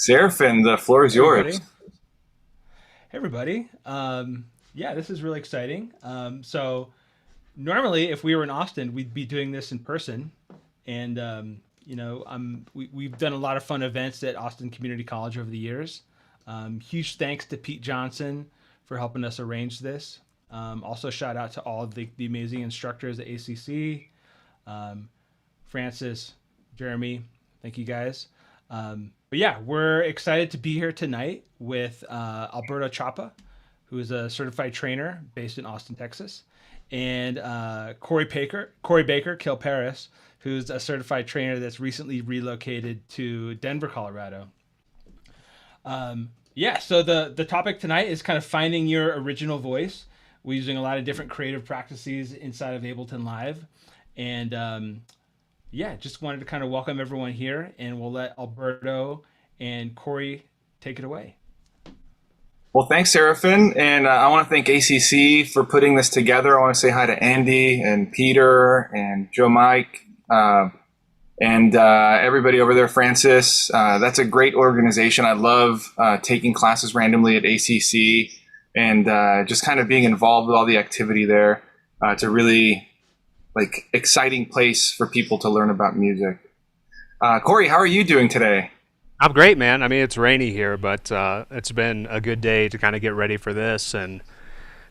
Seraphin, the floor is Hey everybody. yours. Hey everybody. Yeah, this is really exciting. So normally, if we were in Austin, we'd be doing this in person, and we've done a lot of fun events at Austin Community College over the years. Huge thanks to Pete Johnson for helping us arrange this. Also, shout out to all of the amazing instructors at ACC, um, Francis, Jeremy. Thank you guys. But yeah, we're excited to be here tonight with Alberto Chapa, who is a certified trainer based in Austin, Texas, and Corey Baker, Kill Paris, who's a certified trainer that's recently relocated to Denver, Colorado. Yeah, so the topic tonight is kind of finding your original voice. We're using a lot of different creative practices inside of Ableton Live, and yeah, just wanted to kind of welcome everyone here, and we'll let Alberto and Corey take it away. Well, thanks, Seraphin. And I want to thank ACC for putting this together. I want to say hi to Andy and Peter and Joe Mike and everybody over there, Francis. That's a great organization. I love taking classes randomly at ACC and just kind of being involved with all the activity there. It's a really exciting place for people to learn about music. Corey, how are you doing today? I'm great, man. I mean, it's rainy here, but it's been a good day to kind of get ready for this and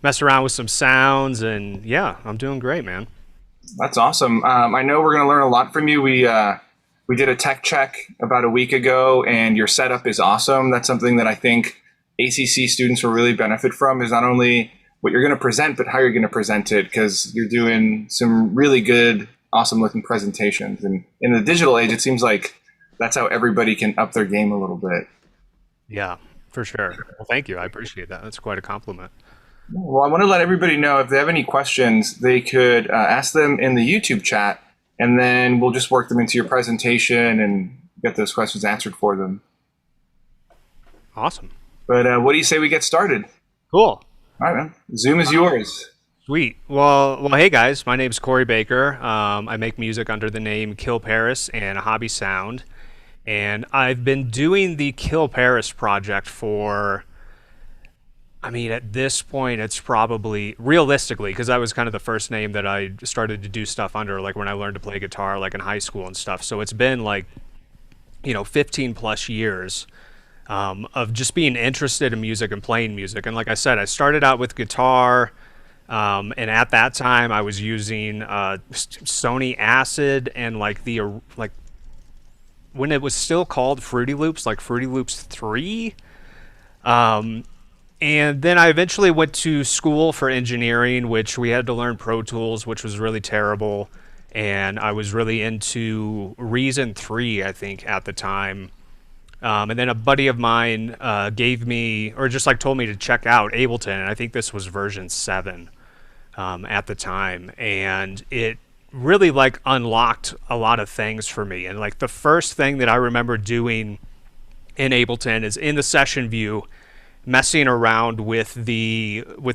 mess around with some sounds. And yeah, I'm doing great, man. That's awesome. I know we're going to learn a lot from you. We did a tech check about a week ago, and your setup is awesome. That's something that I think ACC students will really benefit from, is not only what you're going to present, but how you're going to present it, because you're doing some really good, awesome looking presentations. And in the digital age, it seems like that's how everybody can up their game a little bit. Yeah, for sure. Well, thank you. I appreciate that. That's quite a compliment. Well, I want to let everybody know if they have any questions, they could ask them in the YouTube chat, and then we'll just work them into your presentation and get those questions answered for them. Awesome. But what do you say we get started? Cool. All right, man. Zoom is yours. Sweet. Well, hey guys. My name's Corey Baker. I make music under the name Kill Paris and Hobbie Sound, and I've been doing the Kill Paris project for, I mean, at this point, it's probably realistically, because that was kind of the first name that I started to do stuff under, like when I learned to play guitar, like in high school and stuff. So it's been like, 15 plus years of just being interested in music and playing music. And like I said, I started out with guitar, and at that time I was using Sony Acid and like when it was still called Fruity Loops, like Fruity Loops 3. And then I eventually went to school for engineering, which we had to learn Pro Tools, which was really terrible. And I was really into Reason 3, I think, at the time. And then a buddy of mine gave me, or just like told me to check out Ableton. And I think this was version 7 at the time. And it really like unlocked a lot of things for me. And like the first thing that I remember doing in Ableton is in the session view, messing around with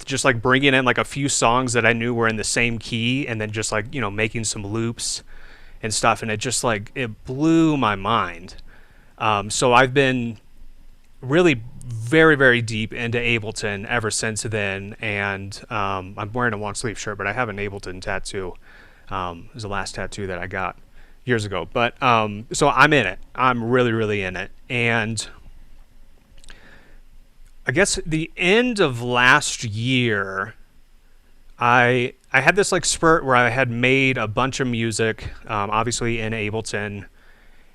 just like bringing in like a few songs that I knew were in the same key, and then just like making some loops and stuff, and it just like it blew my mind. So I've been really very very deep into Ableton ever since then, and I'm wearing a long sleeve shirt, but I have an Ableton tattoo. It was the last tattoo that I got years ago, but so I'm in it. I'm really really in it, and I guess the end of last year, I had this like spurt where I had made a bunch of music, obviously in Ableton,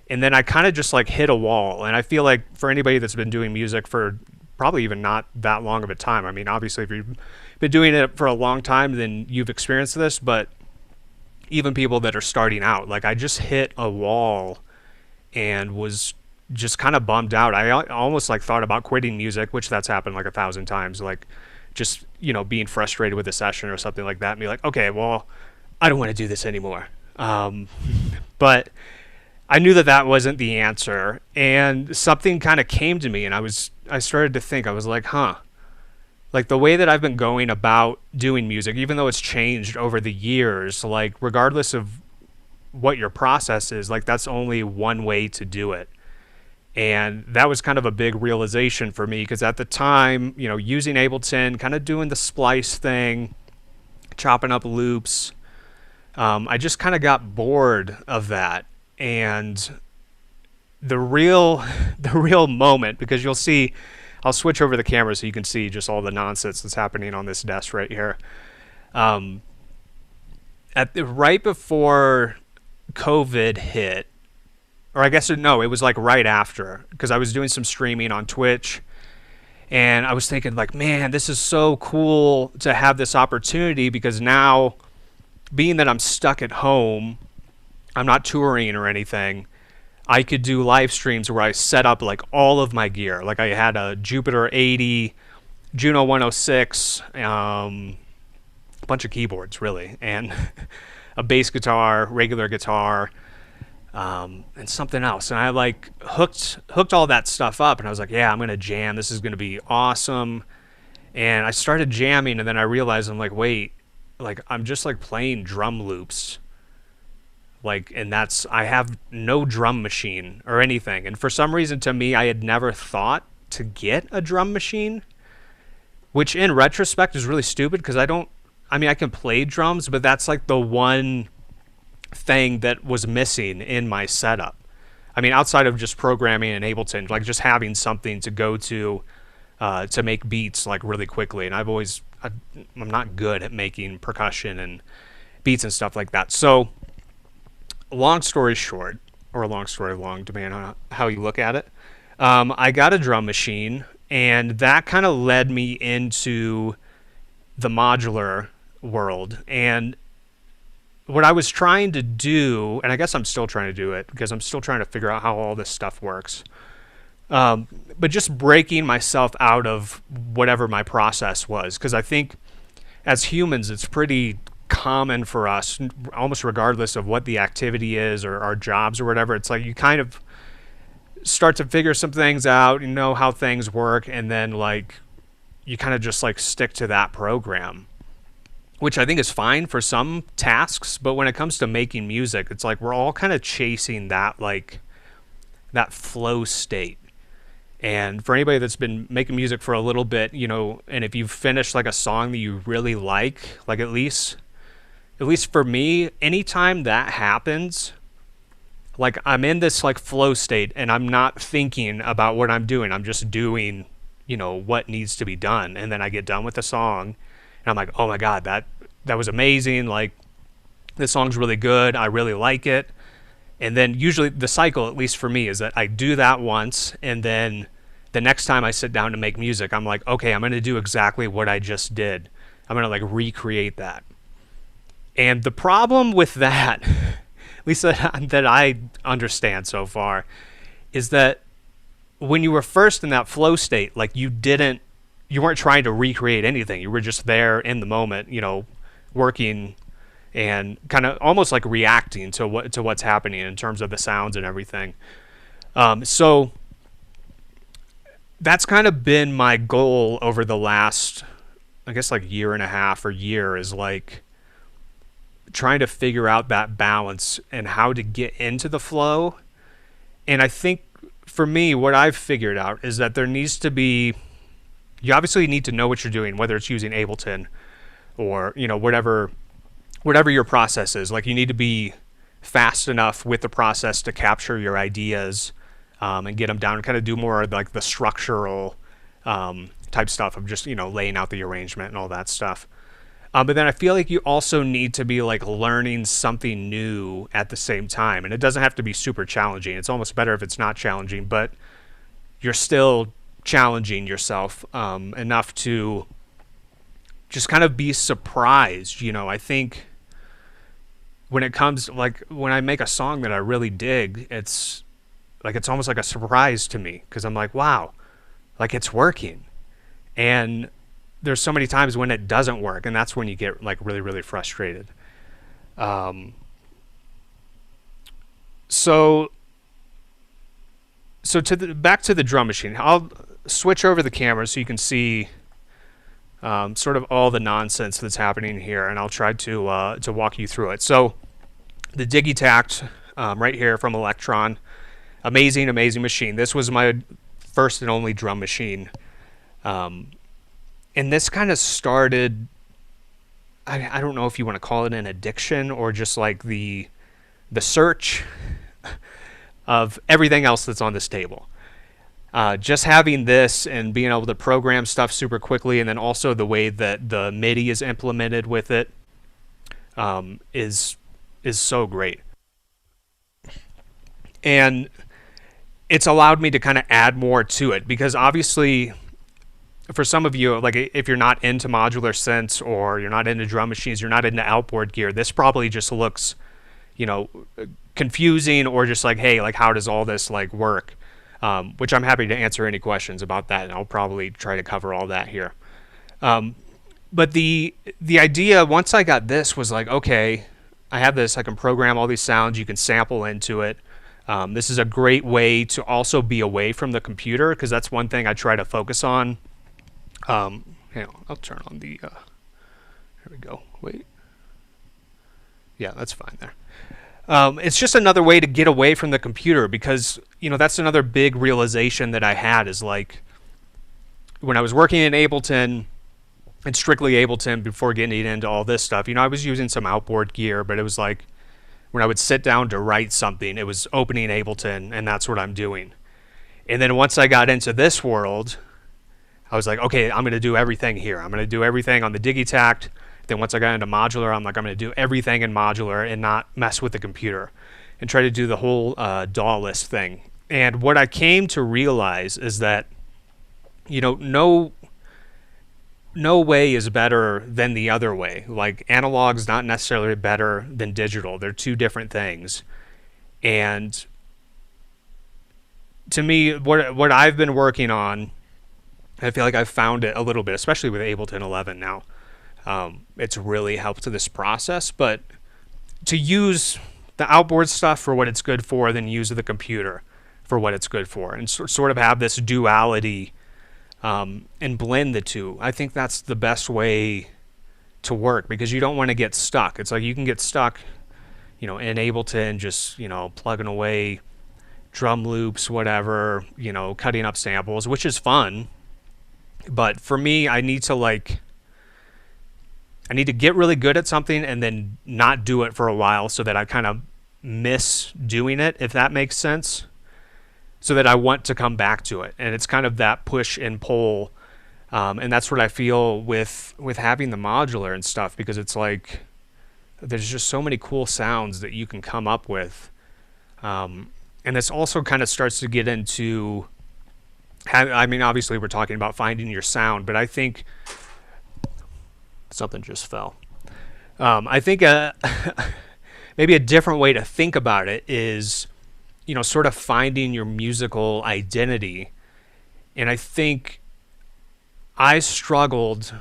and then I kind of just like hit a wall. And I feel like for anybody that's been doing music for probably even not that long of a time, I mean, obviously if you've been doing it for a long time, then you've experienced this. But even people that are starting out, like I just hit a wall and was just kind of bummed out. I almost like thought about quitting music, which that's happened like 1,000 times. Like just, being frustrated with a session or something like that and be like, okay, well, I don't want to do this anymore. But I knew that that wasn't the answer. And something kind of came to me, and I started to think, I was like, like the way that I've been going about doing music, even though it's changed over the years, like regardless of what your process is, like that's only one way to do it. And that was kind of a big realization for me, because at the time, using Ableton, kind of doing the splice thing, chopping up loops, I just kind of got bored of that. And the real moment, because you'll see, I'll switch over the camera so you can see just all the nonsense that's happening on this desk right here. Right before COVID hit, or I guess no, it was like right after, because I was doing some streaming on Twitch, and I was thinking like, man, this is so cool to have this opportunity, because now, being that I'm stuck at home, I'm not touring or anything, I could do live streams where I set up like all of my gear. Like I had a Jupiter 80, Juno 106, a bunch of keyboards really, and a bass guitar, regular guitar, and something else. And I like hooked all that stuff up, and I was like, yeah, I'm gonna jam. This is gonna be awesome. And I started jamming, and then I realized, I'm like, wait, like I'm just like playing drum loops. Like, and I have no drum machine or anything. And for some reason, to me, I had never thought to get a drum machine, which in retrospect is really stupid, because I can play drums, but that's like the one thing that was missing in my setup. I mean, outside of just programming in Ableton, like just having something to go to make beats like really quickly. And I'm not good at making percussion and beats and stuff like that. So long story short, or long story long, depending on how you look at it, I got a drum machine, and that kind of led me into the modular world. And what I was trying to do, and I guess I'm still trying to do it, because I'm still trying to figure out how all this stuff works, but just breaking myself out of whatever my process was, because I think as humans, it's pretty common for us, almost regardless of what the activity is or our jobs or whatever. It's like you kind of start to figure some things out, how things work, and then like you kind of just like stick to that program, which I think is fine for some tasks. But when it comes to making music, it's like we're all kind of chasing that, like that flow state. And for anybody that's been making music for a little bit, and if you've finished like a song that you really like at least for me, anytime that happens, like I'm in this like flow state, and I'm not thinking about what I'm doing. I'm just doing, what needs to be done. And then I get done with the song, and I'm like, oh my God, that was amazing. Like, this song's really good. I really like it. And then usually the cycle, at least for me, is that I do that once, and then the next time I sit down to make music, I'm like, okay, I'm going to do exactly what I just did. I'm going to like recreate that. And the problem with that, at least that I understand so far, is that when you were first in that flow state, like you weren't trying to recreate anything. You were just there in the moment, working and kind of almost like reacting to what's happening in terms of the sounds and everything. So that's kind of been my goal over the last, I guess, like year and a half or year, is like trying to figure out that balance and how to get into the flow. And I think for me, what I've figured out is that there needs to be, you obviously need to know what you're doing, whether it's using Ableton or, whatever your process is. Like, you need to be fast enough with the process to capture your ideas and get them down, and kind of do more of like the structural type stuff of just, laying out the arrangement and all that stuff. But then I feel like you also need to be like learning something new at the same time. And it doesn't have to be super challenging. It's almost better if it's not challenging, but you're still challenging yourself enough to just kind of be surprised. I think when it comes, like when I make a song that I really dig, it's almost like a surprise to me, because I'm like, wow, like it's working. And there's so many times when it doesn't work, and that's when you get like really, really frustrated. So back to the drum machine. I'll switch over the camera so you can see sort of all the nonsense that's happening here, and I'll try to walk you through it. So the Digitact right here from Electron, Amazing, amazing machine. This was my first and only drum machine. And this kind of started, I don't know if you want to call it an addiction or just like the search of everything else that's on this table. Just having this and being able to program stuff super quickly, and then also the way that the MIDI is implemented with it is so great. And it's allowed me to kind of add more to it, because obviously for some of you, like if you're not into modular synths or you're not into drum machines, you're not into outboard gear, this probably just looks, confusing, or just like, hey, like how does all this like work? Which I'm happy to answer any questions about that, and I'll probably try to cover all that here. But the idea once I got this was like, okay, I have this, I can program all these sounds, you can sample into it. This is a great way to also be away from the computer, because that's one thing I try to focus on. I'll turn on the, here we go, wait. Yeah, that's fine there. It's just another way to get away from the computer, because, that's another big realization that I had is like, when I was working in Ableton, and strictly Ableton before getting into all this stuff, I was using some outboard gear, but it was like, when I would sit down to write something, it was opening Ableton, and that's what I'm doing. And then once I got into this world, I was like, okay, I'm going to do everything here. I'm going to do everything on the Digitact. Then once I got into modular, I'm like, I'm going to do everything in modular and not mess with the computer and try to do the whole DAW list thing. And what I came to realize is that, no way is better than the other way. Like, analog's not necessarily better than digital. They're two different things. And to me, what I've been working on, I feel like I've found it a little bit, especially with Ableton 11 now. It's really helped to this process, but to use the outboard stuff for what it's good for, then use the computer for what it's good for, and sort of have this duality and blend the two. I think that's the best way to work, because you don't want to get stuck. It's like you can get stuck, in Ableton, just, plugging away drum loops, whatever, cutting up samples, which is fun. But for me, I need to get really good at something and then not do it for a while, so that I kind of miss doing it, if that makes sense, so that I want to come back to it. And it's kind of that push and pull. And that's what I feel with having the modular and stuff, because it's like there's just so many cool sounds that you can come up with. And this also kind of starts to get into, obviously we're talking about finding your sound, but I think something just fell. I think maybe a different way to think about it is, sort of finding your musical identity. And I think I struggled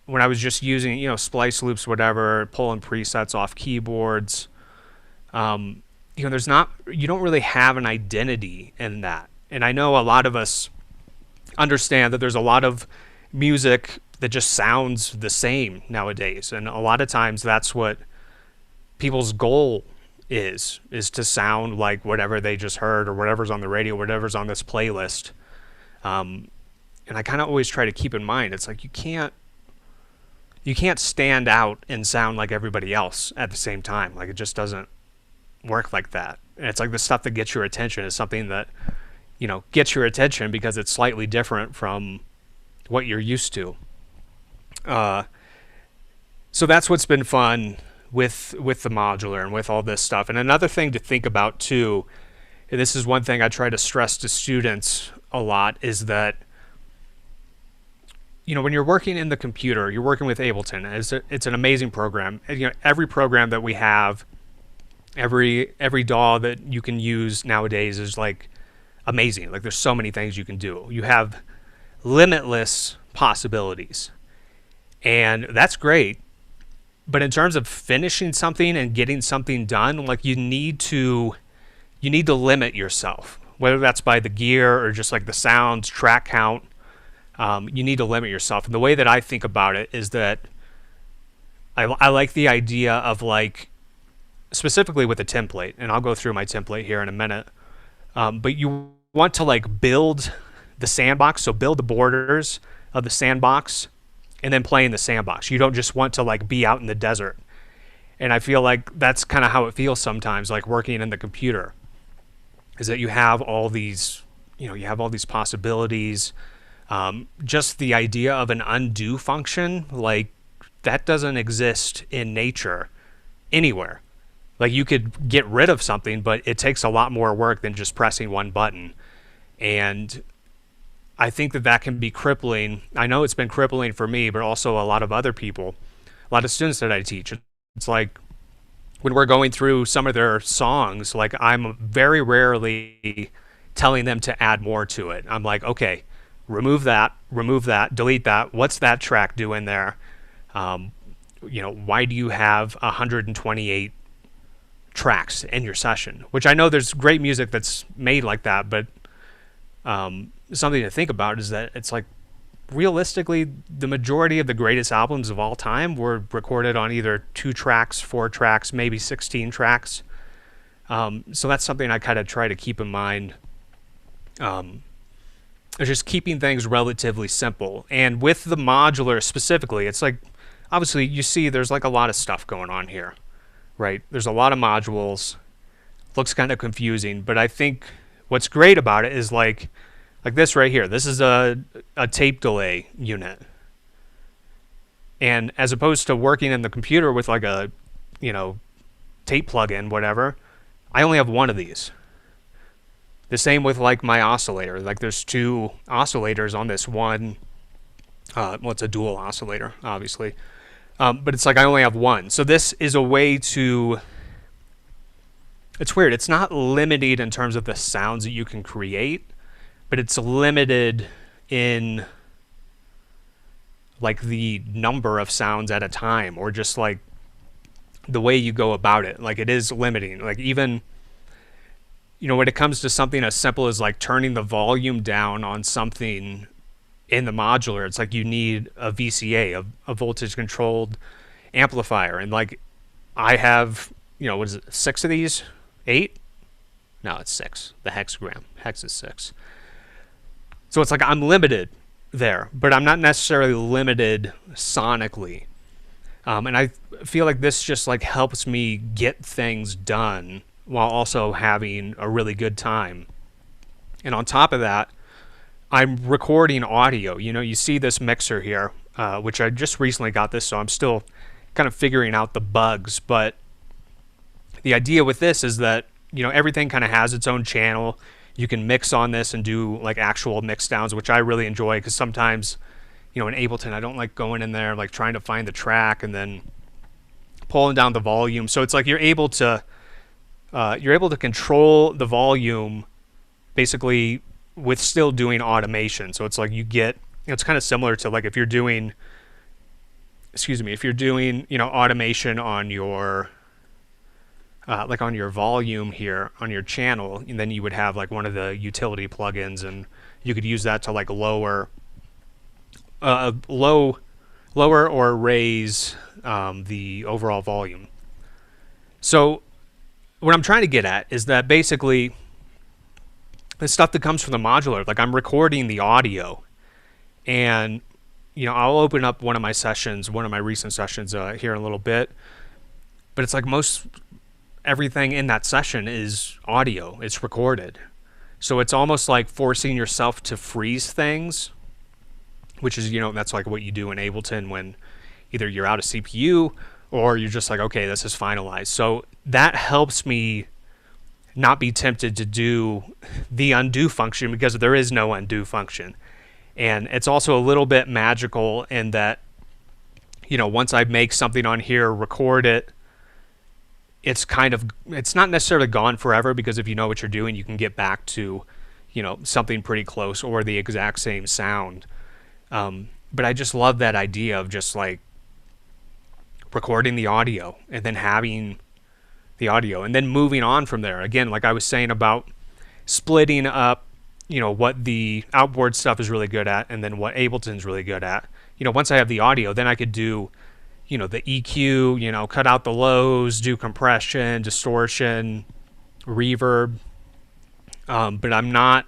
when I was just using, splice loops, whatever, pulling presets off keyboards. You don't really have an identity in that. And I know a lot of us understand that there's a lot of music that just sounds the same nowadays, and a lot of times that's what people's goal is to sound like whatever they just heard, or whatever's on the radio, whatever's on this playlist. And I kind of always try to keep in mind, it's like you can't stand out and sound like everybody else at the same time. Like, it just doesn't work like that. And it's like the stuff that gets your attention is something that gets your attention because it's slightly different from what you're used to. So that's what's been fun with the modular and with all this stuff. And another thing to think about too, and this is one thing I try to stress to students a lot, is that when you're working in the computer, you're working with Ableton. It's an amazing program. Every program that we have, every DAW that you can use nowadays is like amazing. Like, there's so many things you can do. You have limitless possibilities, and that's great. But in terms of finishing something and getting something done, like, you need to limit yourself, whether that's by the gear or just like the sounds, track count. You need to limit yourself. And the way that I think about it is that I like the idea of, like, specifically with a template, and I'll go through my template here in a minute, But you want to like build the sandbox, so build the borders of the sandbox and then play in the sandbox. You don't just want to like be out in the desert. And I feel like that's kind of how it feels sometimes, like working in the computer, is that you have all these, you have all these possibilities. Just the idea of an undo function, like that doesn't exist in nature anywhere. Like you could get rid of something, but it takes a lot more work than just pressing one button. And I think that that can be crippling. I know it's been crippling for me, but also a lot of other people, a lot of students that I teach. It's like when we're going through some of their songs, like I'm very rarely telling them to add more to it. I'm like, okay, remove that, delete that. What's that track doing there? Why do you have 128 tracks in your session? Which I know there's great music that's made like that, but something to think about is that it's like realistically the majority of the greatest albums of all time were recorded on either 2 tracks, 4 tracks, maybe 16 tracks. So that's something I kind of try to keep in mind. Just keeping things relatively simple. And with the modular specifically, it's like, obviously you see there's like a lot of stuff going on here, right? There's a lot of modules. Looks kind of confusing, but I think what's great about it is like this right here. This is a tape delay unit. And as opposed to working in the computer with like a, tape plugin, whatever, I only have one of these. The same with like my oscillator. Like there's 2 oscillators on this one. It's a dual oscillator, obviously. But it's like I only have one. So this is a way to... It's weird. It's not limited in terms of the sounds that you can create, but it's limited in like the number of sounds at a time, or just like the way you go about it. Like it is limiting. Like even, when it comes to something as simple as like turning the volume down on something in the modular, it's like you need a VCA, a voltage controlled amplifier. And like I have, what is it, 6 of these? 8? No, it's 6. The hexagram. Hex is 6. So it's like I'm limited there, but I'm not necessarily limited sonically. And I feel like this just like helps me get things done while also having a really good time. And on top of that, I'm recording audio. You see this mixer here, which I just recently got this, so I'm still kind of figuring out the bugs. But the idea with this is that, everything kind of has its own channel. You can mix on this and do like actual mix downs, which I really enjoy, because sometimes, in Ableton, I don't like going in there, like trying to find the track and then pulling down the volume. So it's like you're able to control the volume basically with still doing automation. So it's like you get, it's kind of similar to like if you're doing, automation on your like on your volume here on your channel, and then you would have like one of the utility plugins, and you could use that to like lower or raise the overall volume. So what I'm trying to get at is that basically the stuff that comes from the modular, like I'm recording the audio, and I'll open up one of my recent sessions here in a little bit, but it's like everything in that session is audio. It's recorded. So it's almost like forcing yourself to freeze things, which is, that's like what you do in Ableton when either you're out of CPU or you're just like, okay, this is finalized. So that helps me not be tempted to do the undo function, because there is no undo function. And it's also a little bit magical in that, once I make something on here, record it, it's not necessarily gone forever, because if you know what you're doing, you can get back to, something pretty close or the exact same sound. But I just love that idea of just like recording the audio and then having the audio and then moving on from there. Again, like I was saying about splitting up, what the outboard stuff is really good at and then what Ableton's really good at. Once I have the audio, then I could do the EQ, cut out the lows, do compression, distortion, reverb, but I'm not.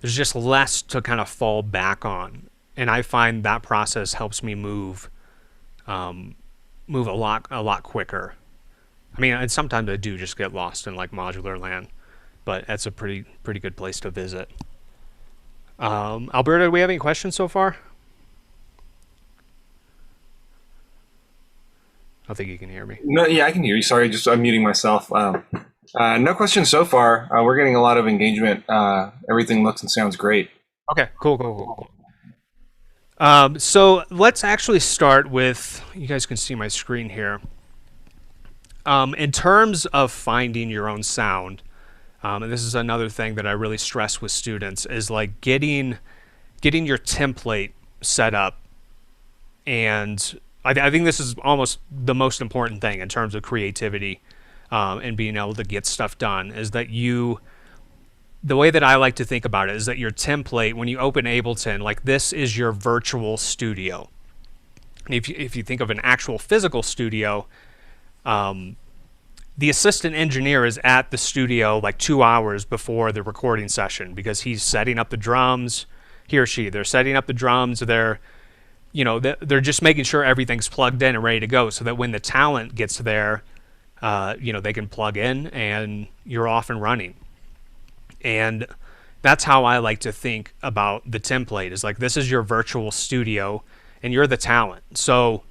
There's just less to kind of fall back on, and I find that process helps me move a lot quicker. I mean, and sometimes I do just get lost in like modular land, but that's a pretty good place to visit. Alberto, do we have any questions so far? I don't think you can hear me. No, yeah, I can hear you. Sorry, just unmuting myself. No questions so far. We're getting a lot of engagement. Everything looks and sounds great. Okay, cool. So let's actually start with, you guys can see my screen here. In terms of finding your own sound, and this is another thing that I really stress with students, is like getting your template set up. And I think this is almost the most important thing in terms of creativity and being able to get stuff done, is that the way that I like to think about it is that your template, when you open Ableton, like this is your virtual studio. If you think of an actual physical studio, the assistant engineer is at the studio like 2 hours before the recording session, because he's setting up the drums. He or she, they're setting up the drums. They're just making sure everything's plugged in and ready to go, so that when the talent gets there, they can plug in and you're off and running. And that's how I like to think about the template, is like, this is your virtual studio and you're the talent. So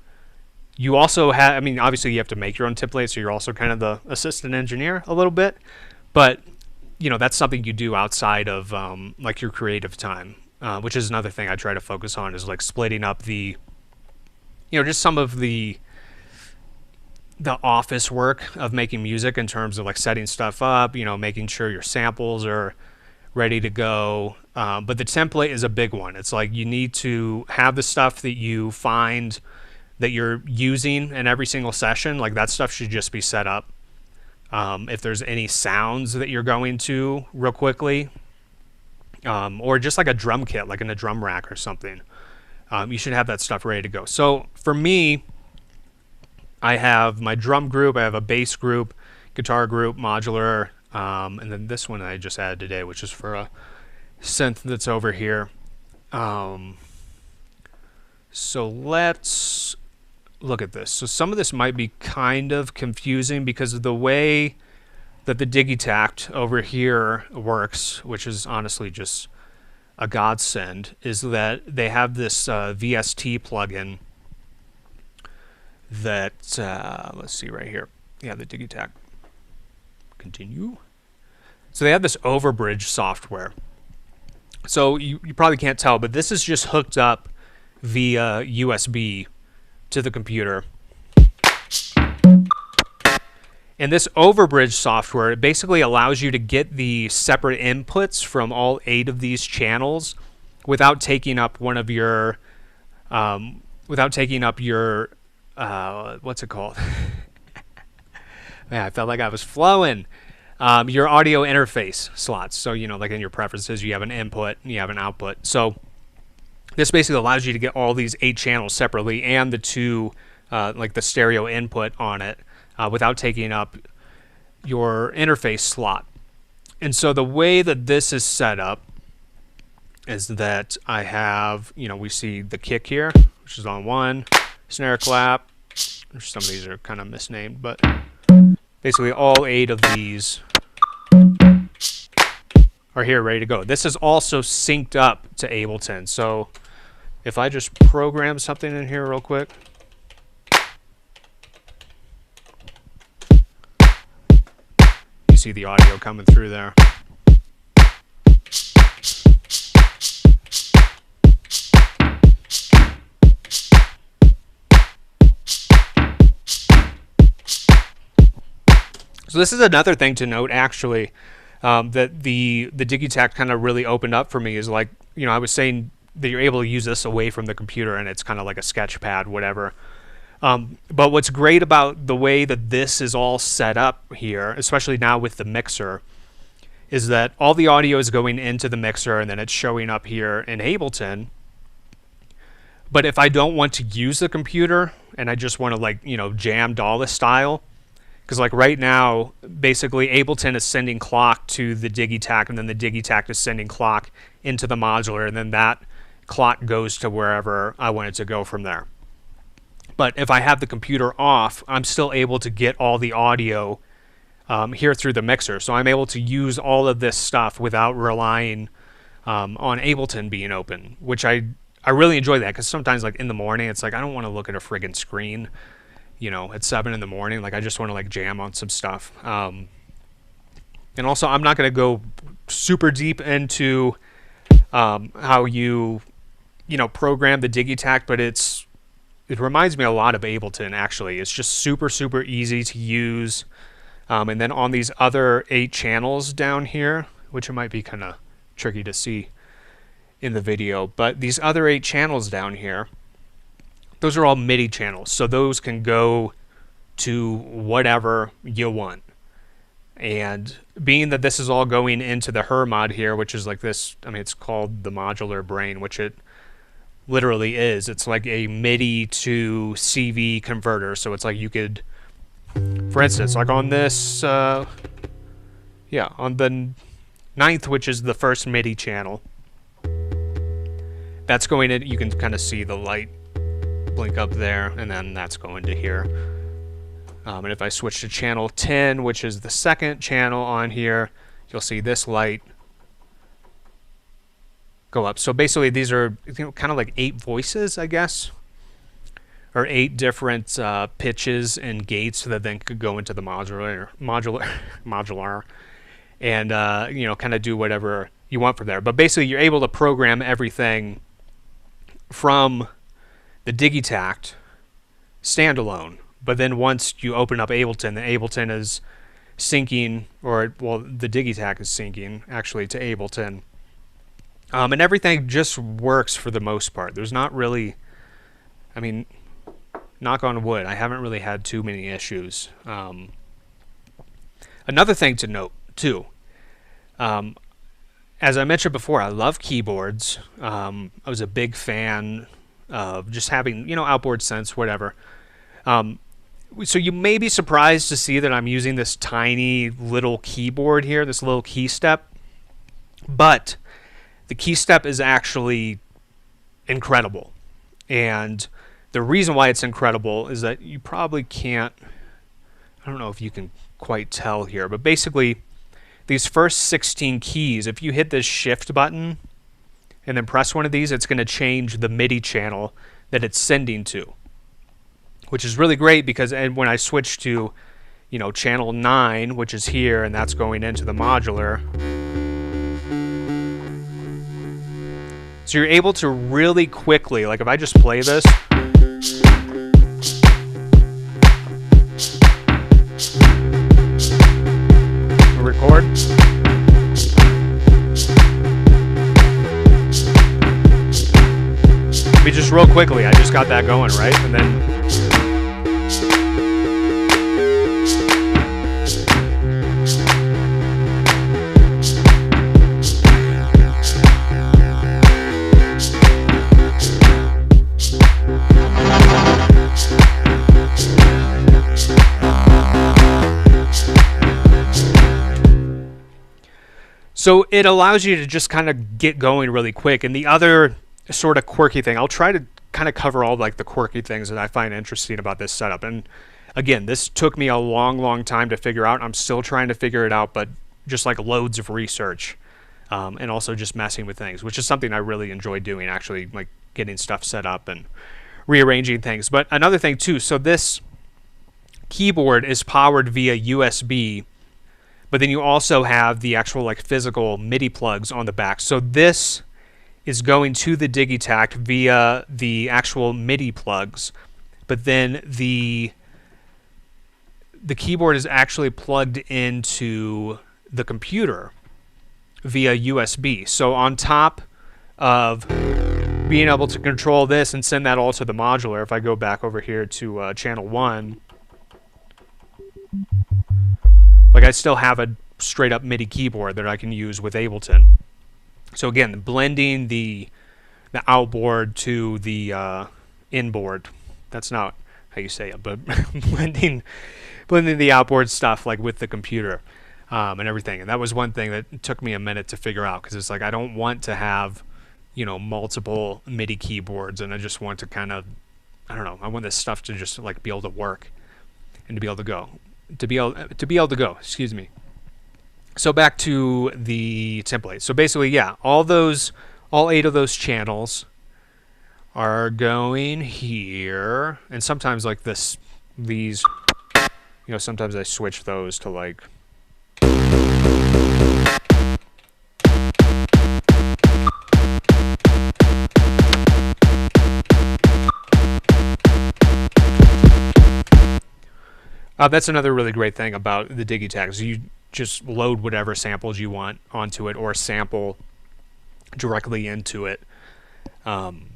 you also have, I mean, obviously you have to make your own template, so you're also kind of the assistant engineer a little bit, but that's something you do outside of like your creative time, which is another thing I try to focus on, is like splitting up the, just some of the office work of making music, in terms of like setting stuff up, making sure your samples are ready to go. But the template is a big one. It's like, you need to have the stuff that you find that you're using in every single session. Like, that stuff should just be set up. If there's any sounds that you're going to real quickly, or just like a drum kit, like in a drum rack or something, you should have that stuff ready to go. So for me, I have my drum group, I have a bass group, guitar group, modular, and then this one I just added today, which is for a synth that's over here. So let's look at this. So some of this might be kind of confusing because of the way that the Digitact over here works, which is honestly just a godsend, is that they have this VST plugin that, let's see right here. Yeah, the Digitact. Continue. So they have this overbridge software. So you probably can't tell, but this is just hooked up via USB to the computer. And this overbridge software, it basically allows you to get the separate inputs from all 8 of these channels without taking up one of your, what's it called? Man, I felt like I was flowing. Your audio interface slots. So, like in your preferences, you have an input and you have an output. So this basically allows you to get all these 8 channels separately and the 2, like the stereo input on it, without taking up your interface slot. And so the way that this is set up is that I have, we see the kick here, which is on 1, snare clap. Some of these are kind of misnamed, but basically all 8 of these are here ready to go. This is also synced up to Ableton. So if I just program something in here real quick. You see the audio coming through there. So this is another thing to note, actually, that the Digitact kind of really opened up for me, is like, I was saying that you're able to use this away from the computer and it's kind of like a sketch pad, whatever. But what's great about the way that this is all set up here, especially now with the mixer, is that all the audio is going into the mixer and then it's showing up here in Ableton. But if I don't want to use the computer and I just want to, like, jam DAW style, Because like right now, basically Ableton is sending clock to the Digitact, and then the Digitact is sending clock into the modular, and then that clock goes to wherever I want it to go from there. But if I have the computer off, I'm still able to get all the audio here through the mixer. So I'm able to use all of this stuff without relying on Ableton being open, which I really enjoy that, because sometimes like in the morning, it's like I don't want to look at a friggin' screen, you know, at 7 in the morning. Like I just want to like jam on some stuff. And also I'm not going to go super deep into how you know, program the Digitact, but it reminds me a lot of Ableton, actually. It's just super, super easy to use. And then on these other 8 channels down here, which it might be kind of tricky to see in the video, but these other 8 channels down here, those are all MIDI channels. So those can go to whatever you want. And being that this is all going into the Her mod here, which is like this, I mean, it's called the modular brain, which it literally is. It's like a MIDI to CV converter. So it's like you could, for instance, like on this, on the 9th, which is the first MIDI channel, that's going in, you can kind of see the light blink up there, and then that's going to here. And if I switch to channel 10, which is the second channel on here, you'll see this light go up. So basically these are, you know, kind of like 8 voices, I guess, or 8 different pitches and gates that then could go into the modular and you know, kind of do whatever you want from there. But basically you're able to program everything from the Digitact standalone. But then once you open up Ableton, the Ableton is syncing, or well, the Digitact is syncing actually to Ableton. And everything just works for the most part. There's not really, I mean, knock on wood, I haven't really had too many issues. Another thing to note, too, as I mentioned before, I love keyboards. I was a big fan of just having, you know, outboard synths, whatever. So you may be surprised to see that I'm using this tiny little keyboard here, this little key step, but the key step is actually incredible. And the reason why it's incredible is that you probably can't, I don't know if you can quite tell here, but basically these first 16 keys, if you hit this shift button and then press one of these, it's going to change the MIDI channel that it's sending to, which is really great, because and when I switch to, you know, channel 9, which is here, and that's going into the modular, so you're able to really quickly, like if I just play this, record. I mean, just real quickly, I just got that going, right? And then so it allows you to just kind of get going really quick. And the other sort of quirky thing, I'll try to kind of cover all like the quirky things that I find interesting about this setup. And again, this took me a long time to figure out. I'm still trying to figure it out, but just like loads of research and also just messing with things, which is something I really enjoy doing, actually, like getting stuff set up and rearranging things. But another thing too, so this keyboard is powered via USB, but then you also have the actual like physical MIDI plugs on the back. So this is going to the Digitact via the actual MIDI plugs, but then the keyboard is actually plugged into the computer via USB. So on top of being able to control this and send that all to the modular, if I go back over here to channel 1, like I still have a straight up MIDI keyboard that I can use with Ableton. So again, blending the outboard to the inboard. That's not how you say it, but blending the outboard stuff like with the computer and everything. And that was one thing that took me a minute to figure out, because it's like I don't want to have, you know, multiple MIDI keyboards, and I just want to kind of, I don't know, I want this stuff to just like be able to work and to be able to go, excuse me. So back to the template. So basically, yeah, all 8 of those channels are going here, and sometimes like these, you know, sometimes I switch those to like, that's another really great thing about the Digitags. You just load whatever samples you want onto it, or sample directly into it. And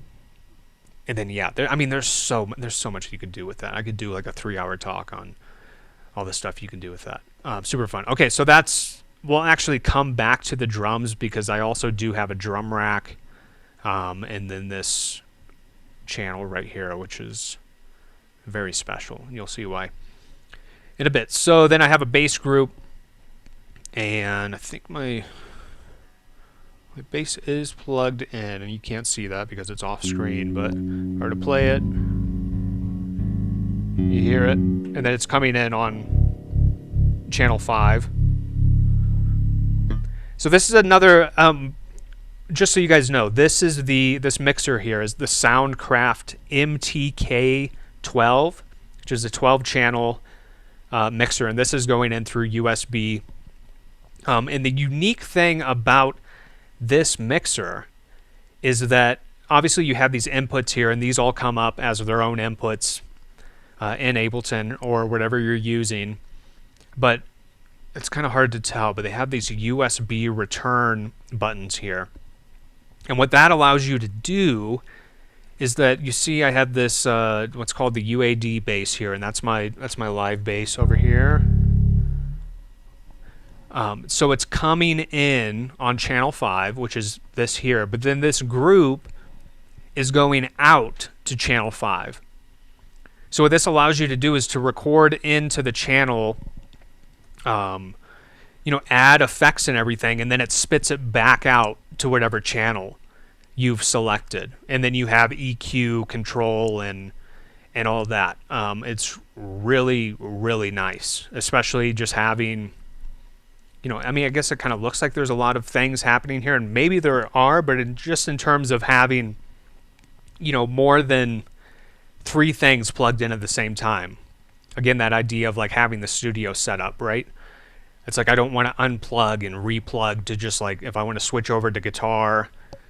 then yeah, there's so much you could do with that. I could do like a 3-hour talk on all the stuff you can do with that. Super fun. Okay, so we'll actually come back to the drums, because I also do have a drum rack, and then this channel right here, which is very special. You'll see why in a bit. So then I have a bass group, and I think my bass is plugged in, and you can't see that because it's off screen, but if I were to play it, you hear it, and then it's coming in on channel 5. So this is another, just so you guys know, this mixer here is the Soundcraft MTK12, which is a 12-channel mixer, and this is going in through USB. And the unique thing about this mixer is that obviously you have these inputs here, and these all come up as their own inputs in Ableton or whatever you're using, but it's kind of hard to tell, but they have these USB return buttons here. And what that allows you to do is that, you see I have this what's called the UAD bass here, and that's my live bass over here. So it's coming in on channel 5, which is this here, but then this group is going out to channel 5. So what this allows you to do is to record into the channel, you know, add effects and everything, and then it spits it back out to whatever channel you've selected, and then you have EQ control and all that. It's really, really nice, especially just having, you know, I mean, I guess it kind of looks like there's a lot of things happening here, and maybe there are, but just in terms of having, you know, more than 3 things plugged in at the same time. Again, that idea of like having the studio set up, right? It's like I don't want to unplug and replug to just like, if I want to switch over to guitar,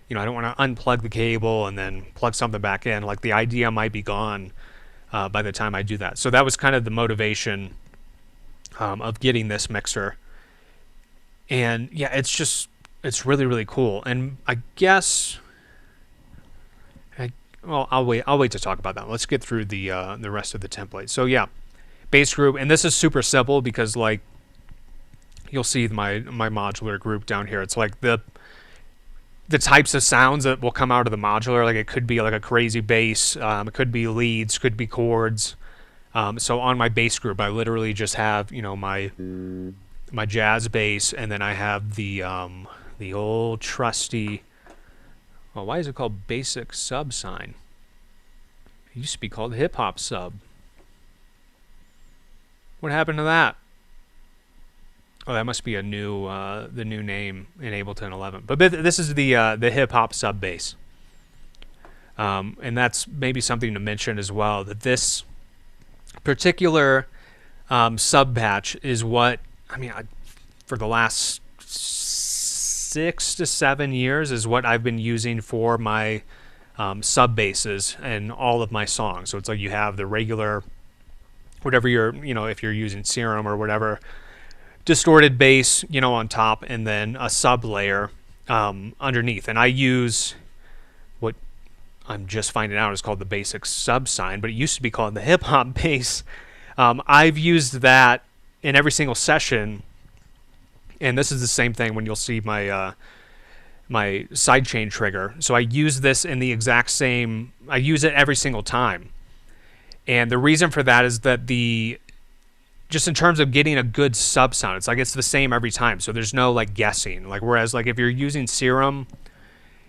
you know, I don't want to unplug the cable and then plug something back in. Like the idea might be gone by the time I do that. So that was kind of the motivation of getting this mixer. And yeah, it's really, really cool. And I guess, well, I'll wait to talk about that. Let's get through the rest of the template. So yeah, bass group, and this is super simple because like you'll see my modular group down here. It's like the types of sounds that will come out of the modular. Like it could be like a crazy bass, it could be leads, could be chords. So on my bass group, I literally just have, you know, my jazz bass, and then I have the old trusty, well, why is it called basic sub sign? It used to be called hip hop sub. What happened to that? Oh, that must be a new the new name in Ableton 11. But this is the hip hop sub bass, and that's maybe something to mention as well, that this particular sub patch is what, I mean, for the last 6 to 7 years is what I've been using for my sub basses and all of my songs. So it's like you have the regular, whatever you're, you know, if you're using Serum or whatever, distorted bass, you know, on top, and then a sub layer underneath. And I use what I'm just finding out is called the basic sub sign, but it used to be called the hip hop bass. I've used that in every single session, and this is the same thing when you'll see my my sidechain trigger. So I use this in the exact same, I use it every single time. And the reason for that is that the just in terms of getting a good sub sound, it's like it's the same every time. So there's no like guessing. Like whereas like if you're using Serum,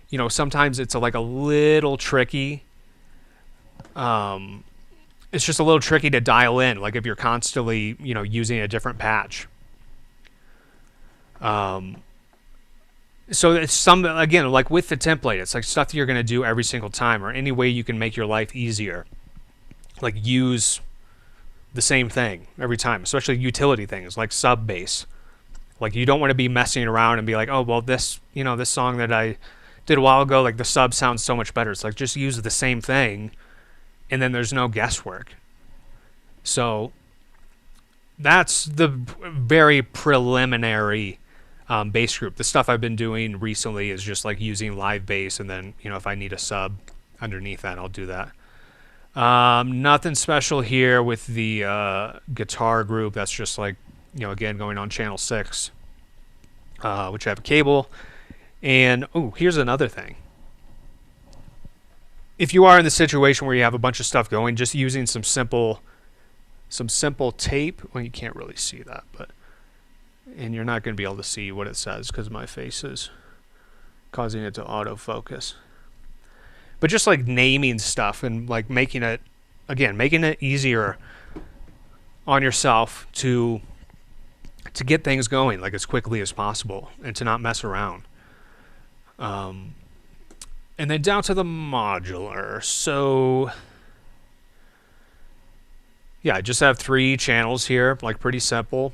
you know, sometimes it's like a little tricky. It's just a little tricky to dial in. Like if you're constantly, you know, using a different patch. So it's some, again, like with the template, it's like stuff that you're going to do every single time, or any way you can make your life easier. Like use the same thing every time, especially utility things like sub bass. Like you don't want to be messing around and be like, oh, well, this, you know, this song that I did a while ago, like the sub sounds so much better. It's like just use the same thing, and then there's no guesswork. So that's the very preliminary bass group. The stuff I've been doing recently is just like using live bass, and then, you know, if I need a sub underneath that, I'll do that. Nothing special here with the guitar group. That's just like, you know, again, going on channel 6, which I have a cable. And, oh, here's another thing. If you are in the situation where you have a bunch of stuff going, just using some simple tape. Well, you can't really see that, but, and you're not going to be able to see what it says because my face is causing it to autofocus. But just like naming stuff and like making it easier on yourself to get things going like as quickly as possible and to not mess around. And then down to the modular. So yeah, I just have 3 channels here, like pretty simple.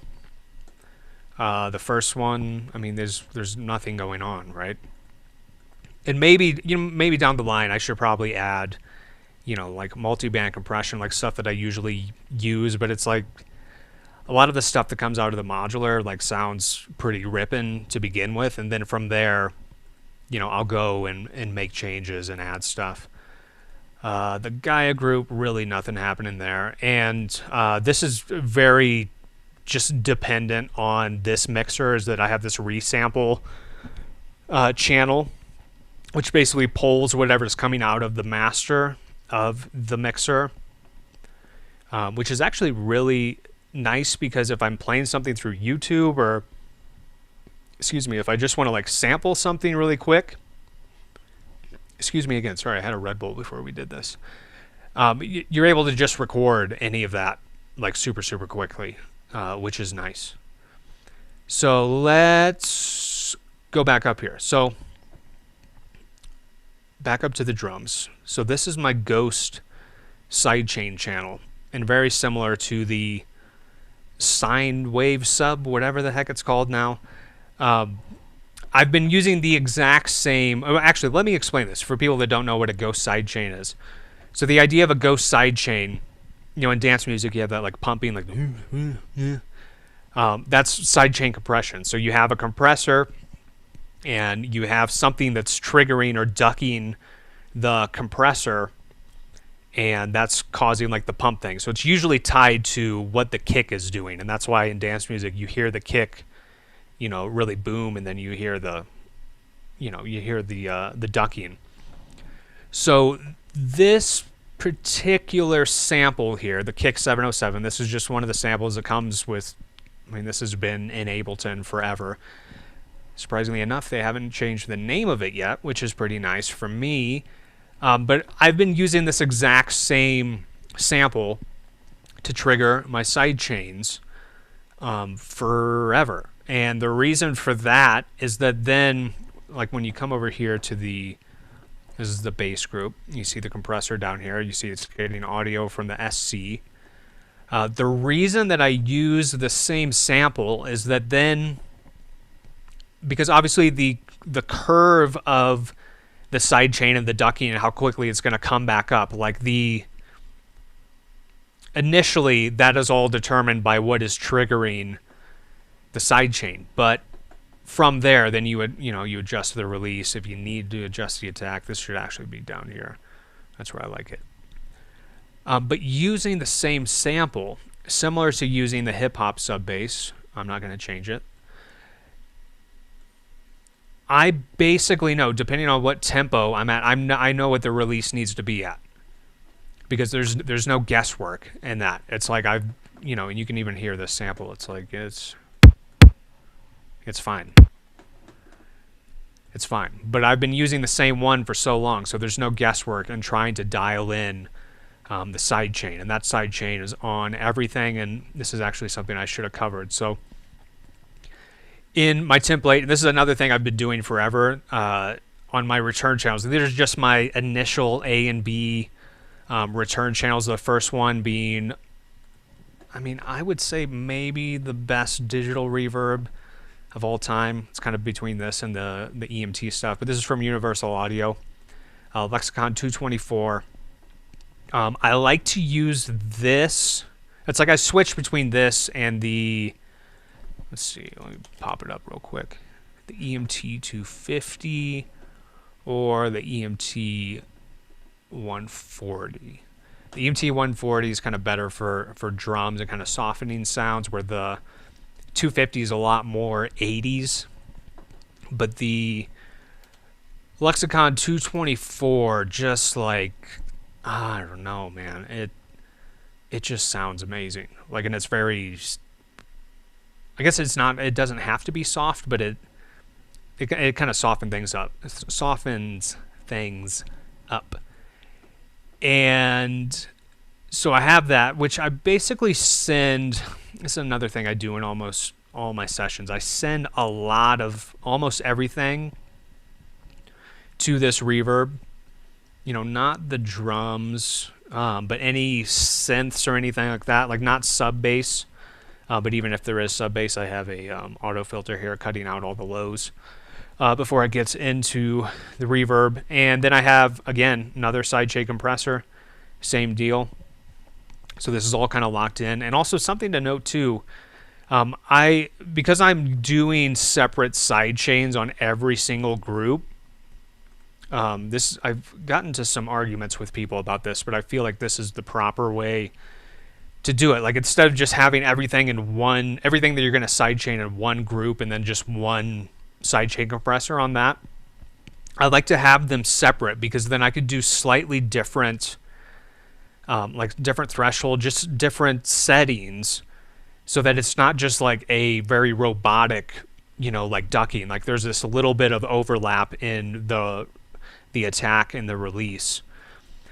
The first one, I mean, there's nothing going on, right? And maybe down the line I should probably add, you know, like multi-band compression, like stuff that I usually use, but it's like a lot of the stuff that comes out of the modular like sounds pretty ripping to begin with, and then from there, you know, I'll go and make changes and add stuff. The Gaia group, really nothing happening there, and this is very just dependent on this mixer, is that I have this resample channel, which basically pulls whatever's coming out of the master of the mixer, which is actually really nice because if I'm playing something through YouTube, or if I just want to like sample something really quick, excuse me again, sorry, I had a Red Bull before we did this, you're able to just record any of that like super quickly, which is nice. So let's go back up here. So back up to the drums. So this is my Ghost sidechain channel, and very similar to the sine wave sub, whatever the heck it's called now. I've been using the exact same. Actually, let me explain this for people that don't know what a Ghost sidechain is. So the idea of a Ghost sidechain, you know, in dance music, you have that like pumping, like that's sidechain compression. So you have a compressor, and you have something that's triggering or ducking the compressor, and that's causing like the pump thing. So it's usually tied to what the kick is doing, and that's why in dance music you hear the kick, you know, really boom, and then you hear the, you know, the ducking. So this particular sample here, the Kick 707, this is just one of the samples that comes with, I mean, this has been in Ableton forever. Surprisingly enough, they haven't changed the name of it yet, which is pretty nice for me. But I've been using this exact same sample to trigger my side chains forever. And the reason for that is that then, like when you come over here to this is the bass group, you see the compressor down here, you see it's getting audio from the SC. The reason that I use the same sample is that then, because obviously the curve of the side chain and the ducking and how quickly it's going to come back up, like initially that is all determined by what is triggering the side chain, but from there then you adjust the release. If you need to adjust the attack, this should actually be down here. That's where I like it. But using the same sample, similar to using the hip hop sub bass, I'm not going to change it. I basically know, depending on what tempo I'm at, I know what the release needs to be at, because there's no guesswork in that. It's like you know, and you can even hear this sample. It's like, it's fine. It's fine. But I've been using the same one for so long, so there's no guesswork in trying to dial in the side chain. And that side chain is on everything, and this is actually something I should have covered. So in my template, this is another thing I've been doing forever on my return channels. These are just my initial A and B return channels. The first one being, I mean, I would say maybe the best digital reverb of all time. It's kind of between this and the EMT stuff, but this is from Universal Audio, Lexicon 224. I like to use this. It's like I switch between this and the, let's see, let me pop it up real quick. The EMT 250 or the EMT 140. The EMT 140 is kind of better for drums and kind of softening sounds, where the 250 is a lot more 80s. But the Lexicon 224, just like, I don't know, man. It just sounds amazing. Like, and it's very, I guess it's not, it doesn't have to be soft, but it kind of softens things up. It softens things up. And so I have that, which I basically send. This is another thing I do in almost all my sessions. I send a lot of almost everything to this reverb. You know, not the drums, but any synths or anything like that. Like, not sub bass, but even if there is sub bass, I have a auto filter here cutting out all the lows before it gets into the reverb. And then I have, again, another sidechain compressor, same deal. So this is all kind of locked in. And also something to note too, because I'm doing separate side chains on every single group, I've gotten to some arguments with people about this, but I feel like this is the proper way to do it. Like, instead of just having everything that you're going to sidechain in one group and then just one sidechain compressor on that, I like to have them separate, because then I could do slightly different, like different threshold, just different settings, so that it's not just like a very robotic, you know, like ducking. Like, there's this little bit of overlap in the attack and the release.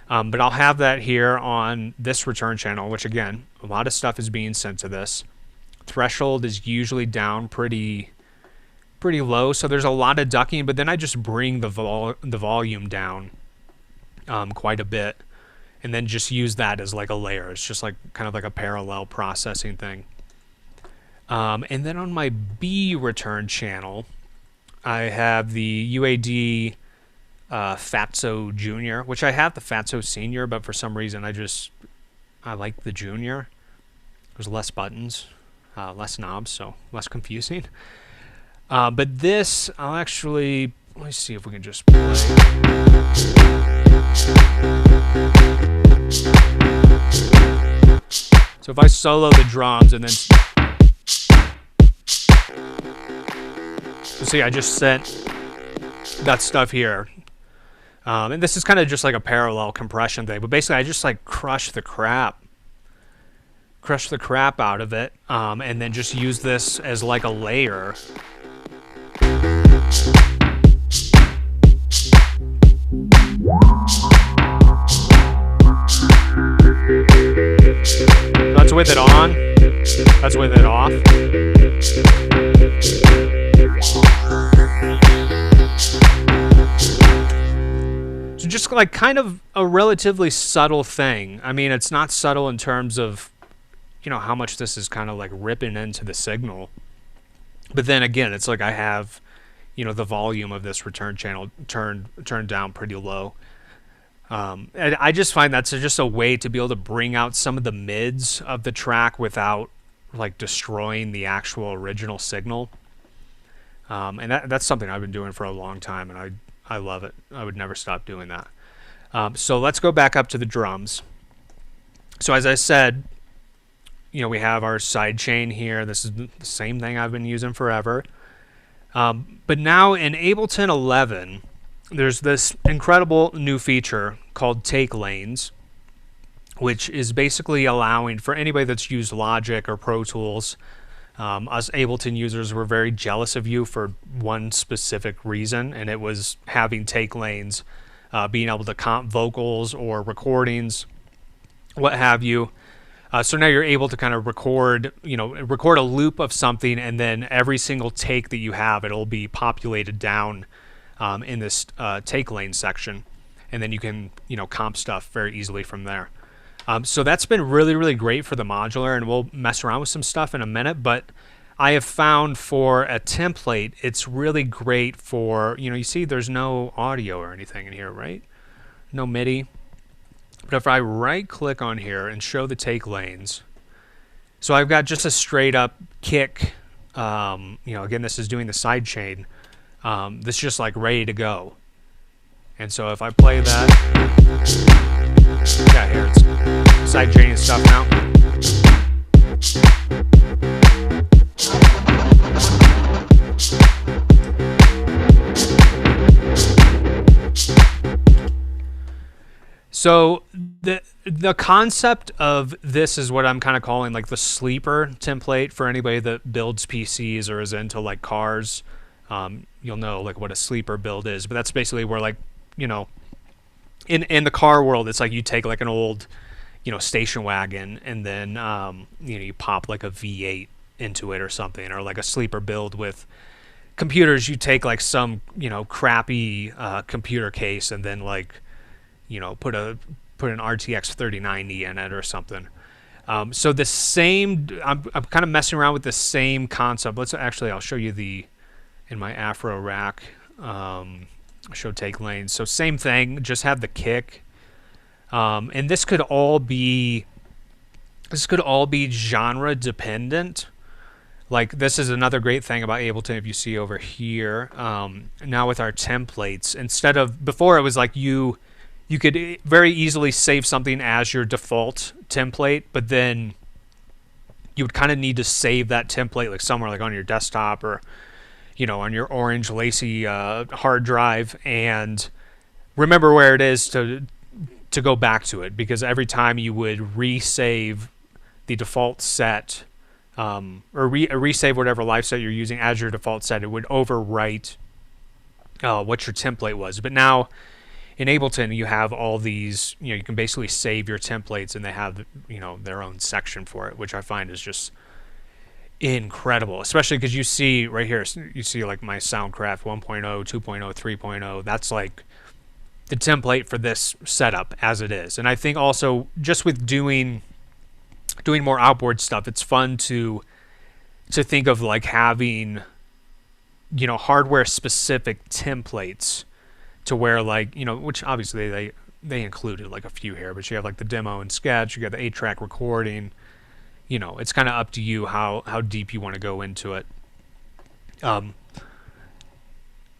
But I'll have that here on this return channel, which, again, a lot of stuff is being sent to this. Threshold is usually down pretty low, so there's a lot of ducking, but then I just bring the volume down quite a bit, and then just use that as like a layer. It's just like kind of like a parallel processing thing. And then on my B return channel, I have the UAD Fatso Junior, which I have the Fatso Senior, but for some reason I like the Junior. There's less buttons, less knobs, so less confusing. But this, I'll actually, let me see if we can just play. So if I solo the drums and then, so see, I just sent that stuff here. And this is kind of just like a parallel compression thing, but basically I just like crush the crap out of it, and then just use this as like a layer. That's with it on, that's with it off. So just like kind of a relatively subtle thing. I mean, it's not subtle in terms of, you know, how much this is kind of like ripping into the signal. But then again, it's like I have, you know, the volume of this return channel turned down pretty low. And I just find that's just a way to be able to bring out some of the mids of the track without like destroying the actual original signal. And that's something I've been doing for a long time, and I love it. I would never stop doing that. So let's go back up to the drums. So as I said, you know, we have our side chain here. This is the same thing I've been using forever. But now in Ableton 11, there's this incredible new feature called take lanes, which is basically allowing for anybody that's used Logic or Pro Tools. Us Ableton users were very jealous of you for one specific reason, and it was having take lanes, being able to comp vocals or recordings, what have you. So now you're able to kind of record a loop of something, and then every single take that you have, it'll be populated down in this take lane section, and then you can comp stuff very easily from there. So that's been really, really great for the modular, and we'll mess around with some stuff in a minute, but I have found for a template, it's really great for, you see there's no audio or anything in here, right? No MIDI. But if I right click on here and show the take lanes, so I've got just a straight up kick, again, this is doing the side chain, that's just like ready to go. And so if I play that, yeah, here it's side chaining stuff now. So the concept of this is what I'm kind of calling like the sleeper template for anybody that builds PCs or is into like cars. You'll know like what a sleeper build is, but that's basically where like, in the car world, it's like you take like an old, station wagon, and then you pop like a V8 into it or something, or like a sleeper build with computers. You take like some crappy computer case, and then like put an RTX 3090 in it or something. So the same, I'm kind of messing around with the same concept. I'll show you in my Afro rack. Show take lanes. So same thing, just have the kick, and this could all be genre dependent. Like this is another great thing about Ableton. If you see over here, now with our templates, instead of before it was like you could very easily save something as your default template, but then you would kind of need to save that template like somewhere like on your desktop or on your orange lacy hard drive, and remember where it is to go back to it, because every time you would resave the default set or resave whatever live set you're using as your default set, it would overwrite what your template was. But now in Ableton you have all these, you can basically save your templates, and they have their own section for it, which I find is just incredible, especially because you see right here, you see like my Soundcraft 1.0, 2.0, 3.0. That's like the template for this setup as it is. And I think also just with doing more outboard stuff, it's fun to think of like having hardware specific templates to where like which obviously they included like a few here, but you have like the demo and sketch, you got the 8-track recording. It's kind of up to you how deep you want to go into it.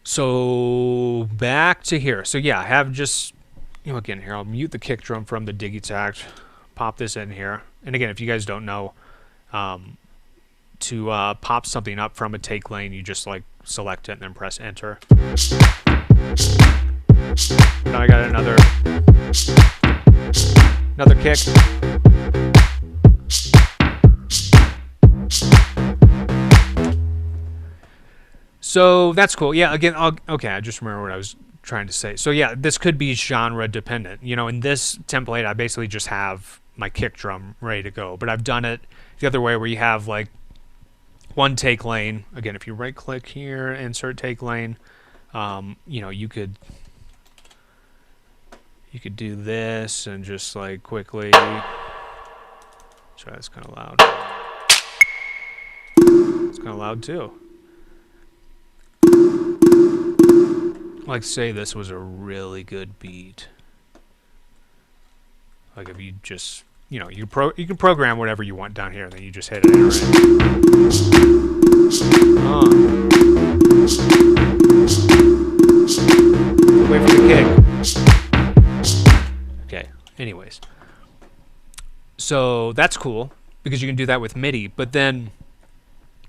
So back to here. So yeah, I have just, again here, I'll mute the kick drum from the Digitact, pop this in here. And again, if you guys don't know, to pop something up from a take lane, you just like select it and then press enter. Now I got another kick. So that's cool. Yeah, again, okay, I just remember what I was trying to say. So yeah, this could be genre dependent. In this template, I basically just have my kick drum ready to go. But I've done it the other way, where you have like one take lane. Again, if you right click here, insert take lane, you could do this and just like quickly. Sorry, that's kind of loud. It's kind of loud too. Like say this was a really good beat. Like if you just, you can program whatever you want down here, and then you just hit it. Wait for the kick. Okay. Anyways, so that's cool because you can do that with MIDI. But then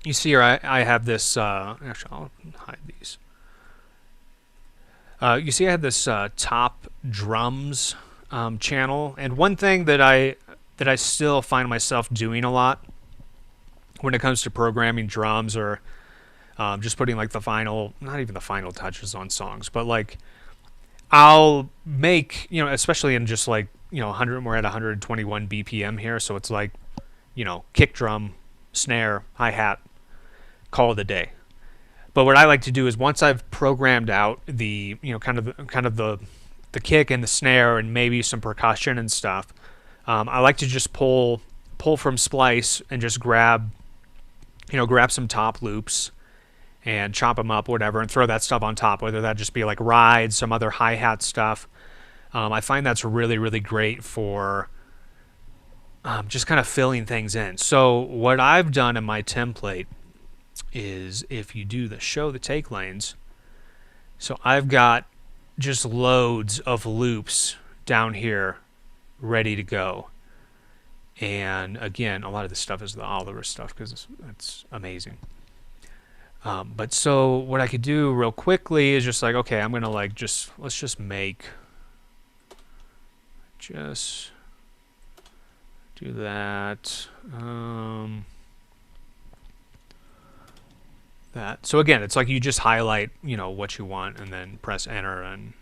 you see here, I have this. Actually, I'll hide these. You see I have this top drums channel. And one thing that I still find myself doing a lot when it comes to programming drums, or just putting like the final, not even the final touches on songs, but like I'll make, especially in just like, 100, we're at 121 BPM here. So it's like, kick drum, snare, hi-hat, call it a day. But what I like to do is once I've programmed out the, kind of the kick and the snare and maybe some percussion and stuff, I like to just pull from Splice and just grab some top loops and chop them up, whatever, and throw that stuff on top, whether that just be like rides, some other hi-hat stuff. I find that's really, really great for just kind of filling things in. So what I've done in my template is, if you do the show the take lanes, so I've got just loads of loops down here ready to go. And again, a lot of this stuff is the Oliver stuff because it's amazing. But so what I could do real quickly is just like, okay, I'm gonna like let's just make, just do that. That. So again, it's like you just highlight, what you want, and then press enter and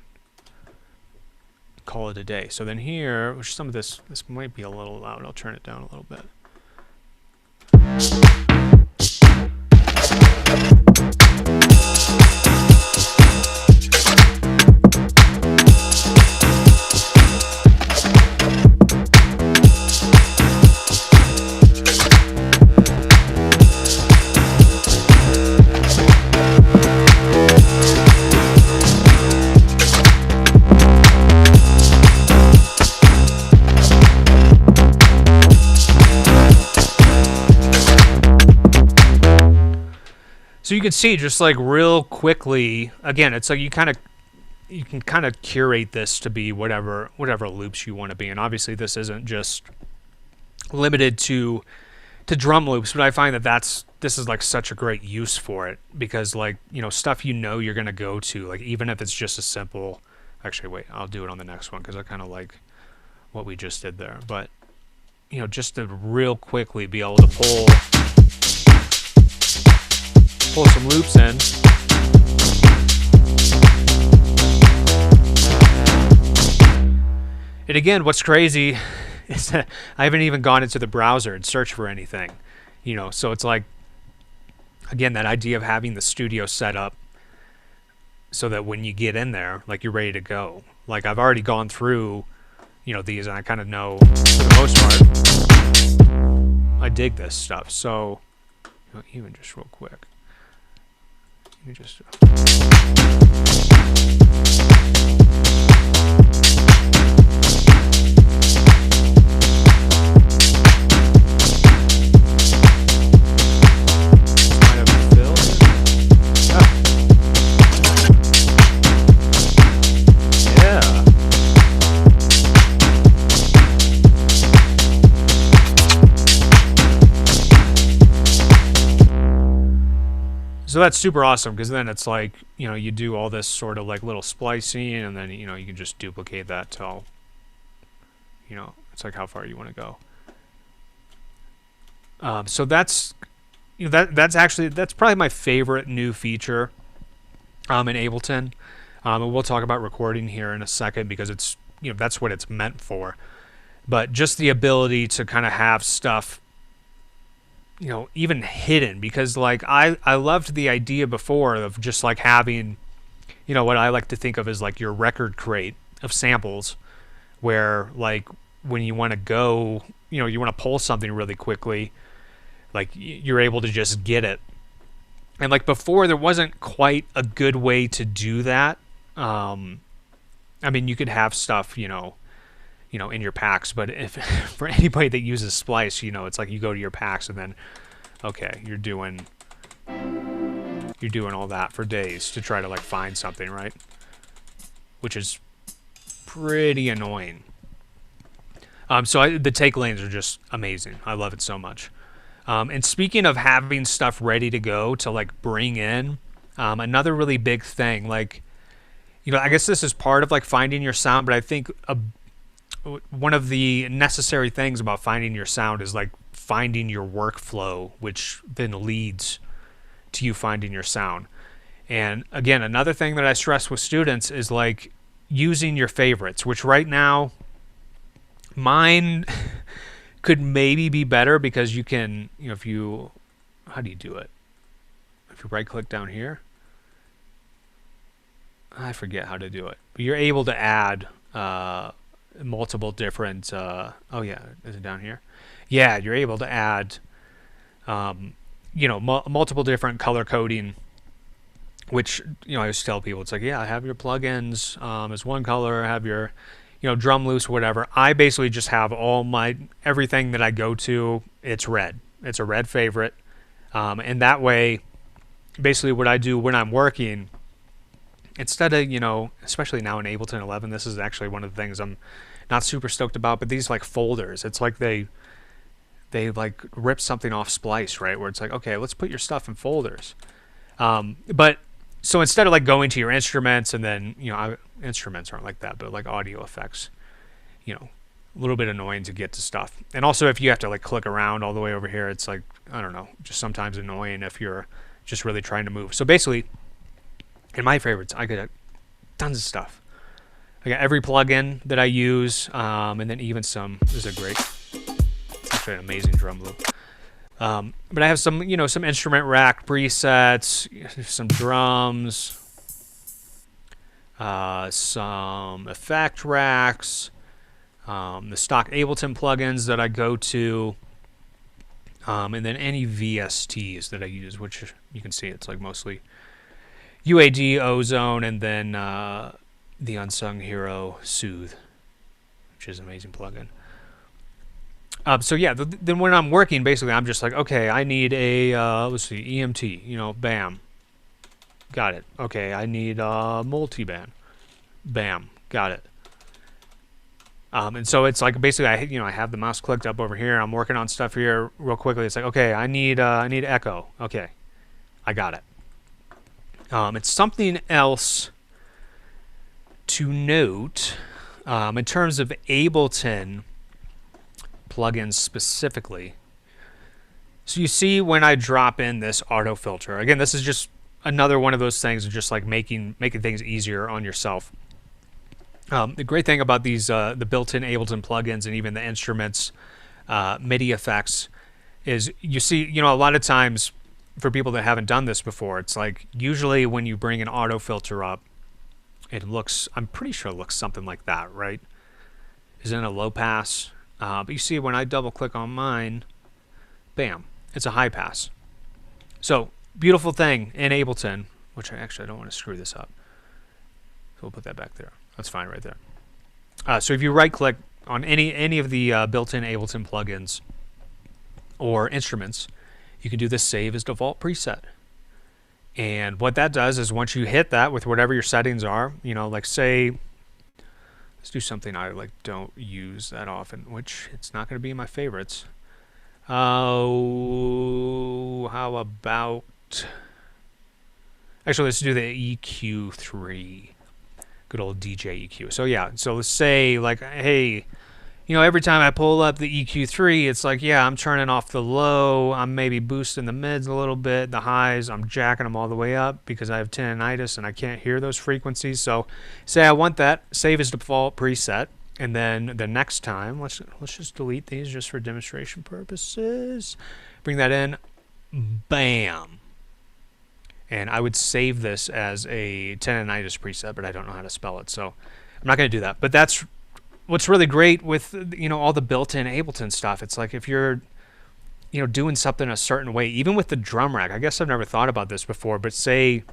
call it a day. So then here, which some of this might be a little loud. I'll turn it down a little bit. So you can see just like real quickly, again, it's like you can kind of curate this to be whatever loops you want to be. And obviously this isn't just limited to drum loops, but I find that this is like such a great use for it, because like, stuff you're going to go to, like even if it's just a simple, actually wait, I'll do it on the next one because I kind of like what we just did there. But, just to real quickly be able to pull some loops in. And again, what's crazy is that I haven't even gone into the browser and searched for anything, so it's like, again, that idea of having the studio set up so that when you get in there, like you're ready to go. Like I've already gone through, these, and I kind of know for the most part, I dig this stuff. So even just real quick. Let me just So that's super awesome, because then it's like, you do all this sort of like little splicing, and then, you can just duplicate that till, it's like how far you want to go. So that's, that's probably my favorite new feature in Ableton. And we'll talk about recording here in a second, because it's, that's what it's meant for. But just the ability to kind of have stuff, even hidden, because like I loved the idea before of just like having, what I like to think of as like your record crate of samples, where like when you want to go, you want to pull something really quickly, like you're able to just get it. And like before, there wasn't quite a good way to do that. I mean, you could have stuff, in your packs, but if for anybody that uses Splice, it's like you go to your packs and then, okay, you're doing all that for days to try to like find something, right? Which is pretty annoying. So the take lanes are just amazing. I love it so much. And speaking of having stuff ready to go to like bring in, another really big thing, like, I guess this is part of like finding your sound, but I think one of the necessary things about finding your sound is like finding your workflow, which then leads to you finding your sound. And again, another thing that I stress with students is like using your favorites, which right now mine could maybe be better because you can, if you, how do you do it? If you right click down here, I forget how to do it, but you're able to add multiple different, oh yeah, is it down here? Yeah, you're able to add, multiple different color coding, which, I always tell people, it's like, yeah, have your plugins as one color, have your, drum loose, whatever. I basically just have everything that I go to, it's red. It's a red favorite. And that way, basically what I do when I'm working, instead of, especially now in Ableton 11, this is actually one of the things I'm not super stoked about, but these like folders, it's like they like rip something off Splice, right? Where it's like, okay, let's put your stuff in folders. But so instead of like going to your instruments and then, instruments aren't like that, but like audio effects, a little bit annoying to get to stuff. And also if you have to like click around all the way over here, it's like, I don't know, just sometimes annoying if you're just really trying to move. So basically, in my favorites, I got tons of stuff. I got every plugin that I use, and then even some. This is a great, actually an amazing drum loop. But I have some, some instrument rack presets, some drums, some effect racks, the stock Ableton plugins that I go to, and then any VSTs that I use, which you can see it's like mostly UAD, Ozone, and then the unsung hero Soothe, which is an amazing plugin. So yeah, then when I'm working, basically I'm just like, okay, I need a let's see, EMT, bam, got it. Okay, I need multiband, bam, got it. And so it's like basically I have the mouse clicked up over here. I'm working on stuff here real quickly. It's like, okay, I need echo. Okay, I got it. It's something else to note in terms of Ableton plugins specifically. So you see when I drop in this auto filter, again, this is just another one of those things of just like making things easier on yourself. The great thing about these the built-in Ableton plugins and even the instruments MIDI effects is you see, a lot of times for people that haven't done this before, it's like usually when you bring an auto filter up, it looks, I'm pretty sure it looks something like that, right? Is in a low pass. But you see when I double click on mine, bam, it's a high pass. So beautiful thing in Ableton, which I don't want to screw this up. So we'll put that back there. That's fine right there. So if you right click on any of the built-in Ableton plugins or instruments, you can do this save as default preset. And what that does is once you hit that with whatever your settings are, like say, let's do something I like don't use that often, which it's not going to be in my favorites. Oh, how about, actually let's do the EQ3, good old DJ EQ. So yeah, so let's say like, hey, every time I pull up the EQ3, it's like, yeah, I'm turning off the low, I'm maybe boosting the mids a little bit, the highs, I'm jacking them all the way up because I have tinnitus and I can't hear those frequencies. So say I want that, save as default preset, and then the next time, let's just delete these just for demonstration purposes. Bring that in, bam. And I would save this as a tinnitus preset, but I don't know how to spell it, so I'm not going to do that. But that's what's really great with all the built-in Ableton stuff. It's like if you're doing something a certain way, even with the drum rack. I guess I've never thought about this before, but say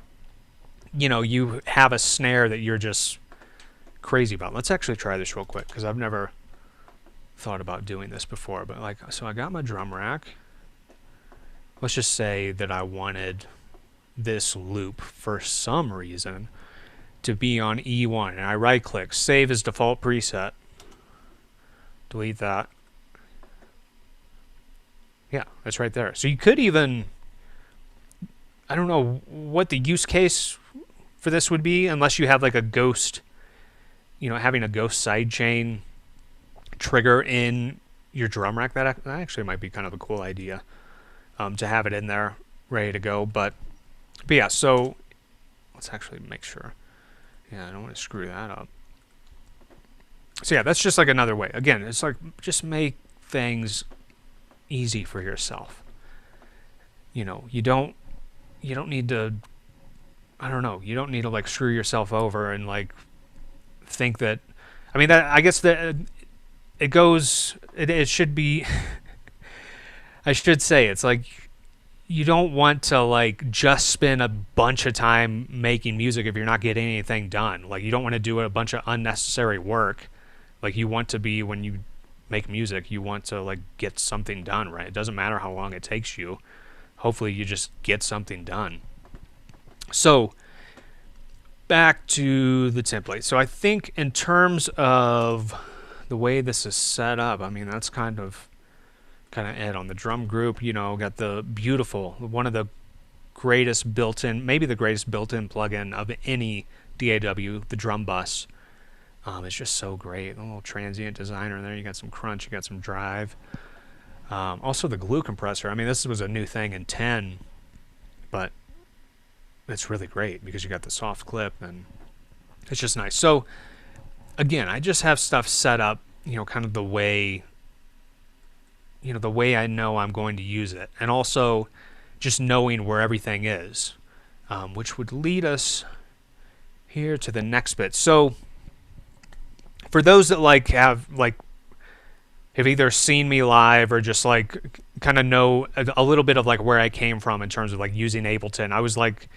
you have a snare that you're just crazy about. Let's actually try this real quick because I've never thought about doing this before. But like, so I got my drum rack. Let's just say that I wanted this loop for some reason to be on E1, and I right click, save as default preset, delete that. Yeah, that's right there. So you could even, I don't know what the use case for this would be unless you have like a ghost, having a ghost sidechain trigger in your drum rack. That actually might be kind of a cool idea, to have it in there ready to go. But yeah, so let's actually make sure. Yeah, I don't want to screw that up. So yeah, that's just like another way. Again, it's like just make things easy for yourself. You know, you don't need to, I don't know, you don't need to like screw yourself over and like think that, I mean, that, I guess that it should be, I should say, it's like, you don't want to like just spend a bunch of time making music if you're not getting anything done. Like, you don't want to do a bunch of unnecessary work. Like, you want to be, when you make music, you want to like get something done, right? It doesn't matter how long it takes you. Hopefully you just get something done. So back to the template. So I think in terms of the way this is set up, I mean, that's kind of it on the drum group. You know, got the beautiful, one of the greatest built-in, maybe the greatest built-in plugin of any DAW, the drum bus. It's just so great. A little transient designer in there. You got some crunch, you got some drive. Also the glue compressor. I mean, this was a new thing in 10, but it's really great because you got the soft clip and it's just nice. So again, I just have stuff set up, you know, kind of the way I know I'm going to use it, and also just knowing where everything is, which would lead us here to the next bit. So for those that have either seen me live or just like kind of know a little bit of like where I came from in terms of like using Ableton, I was like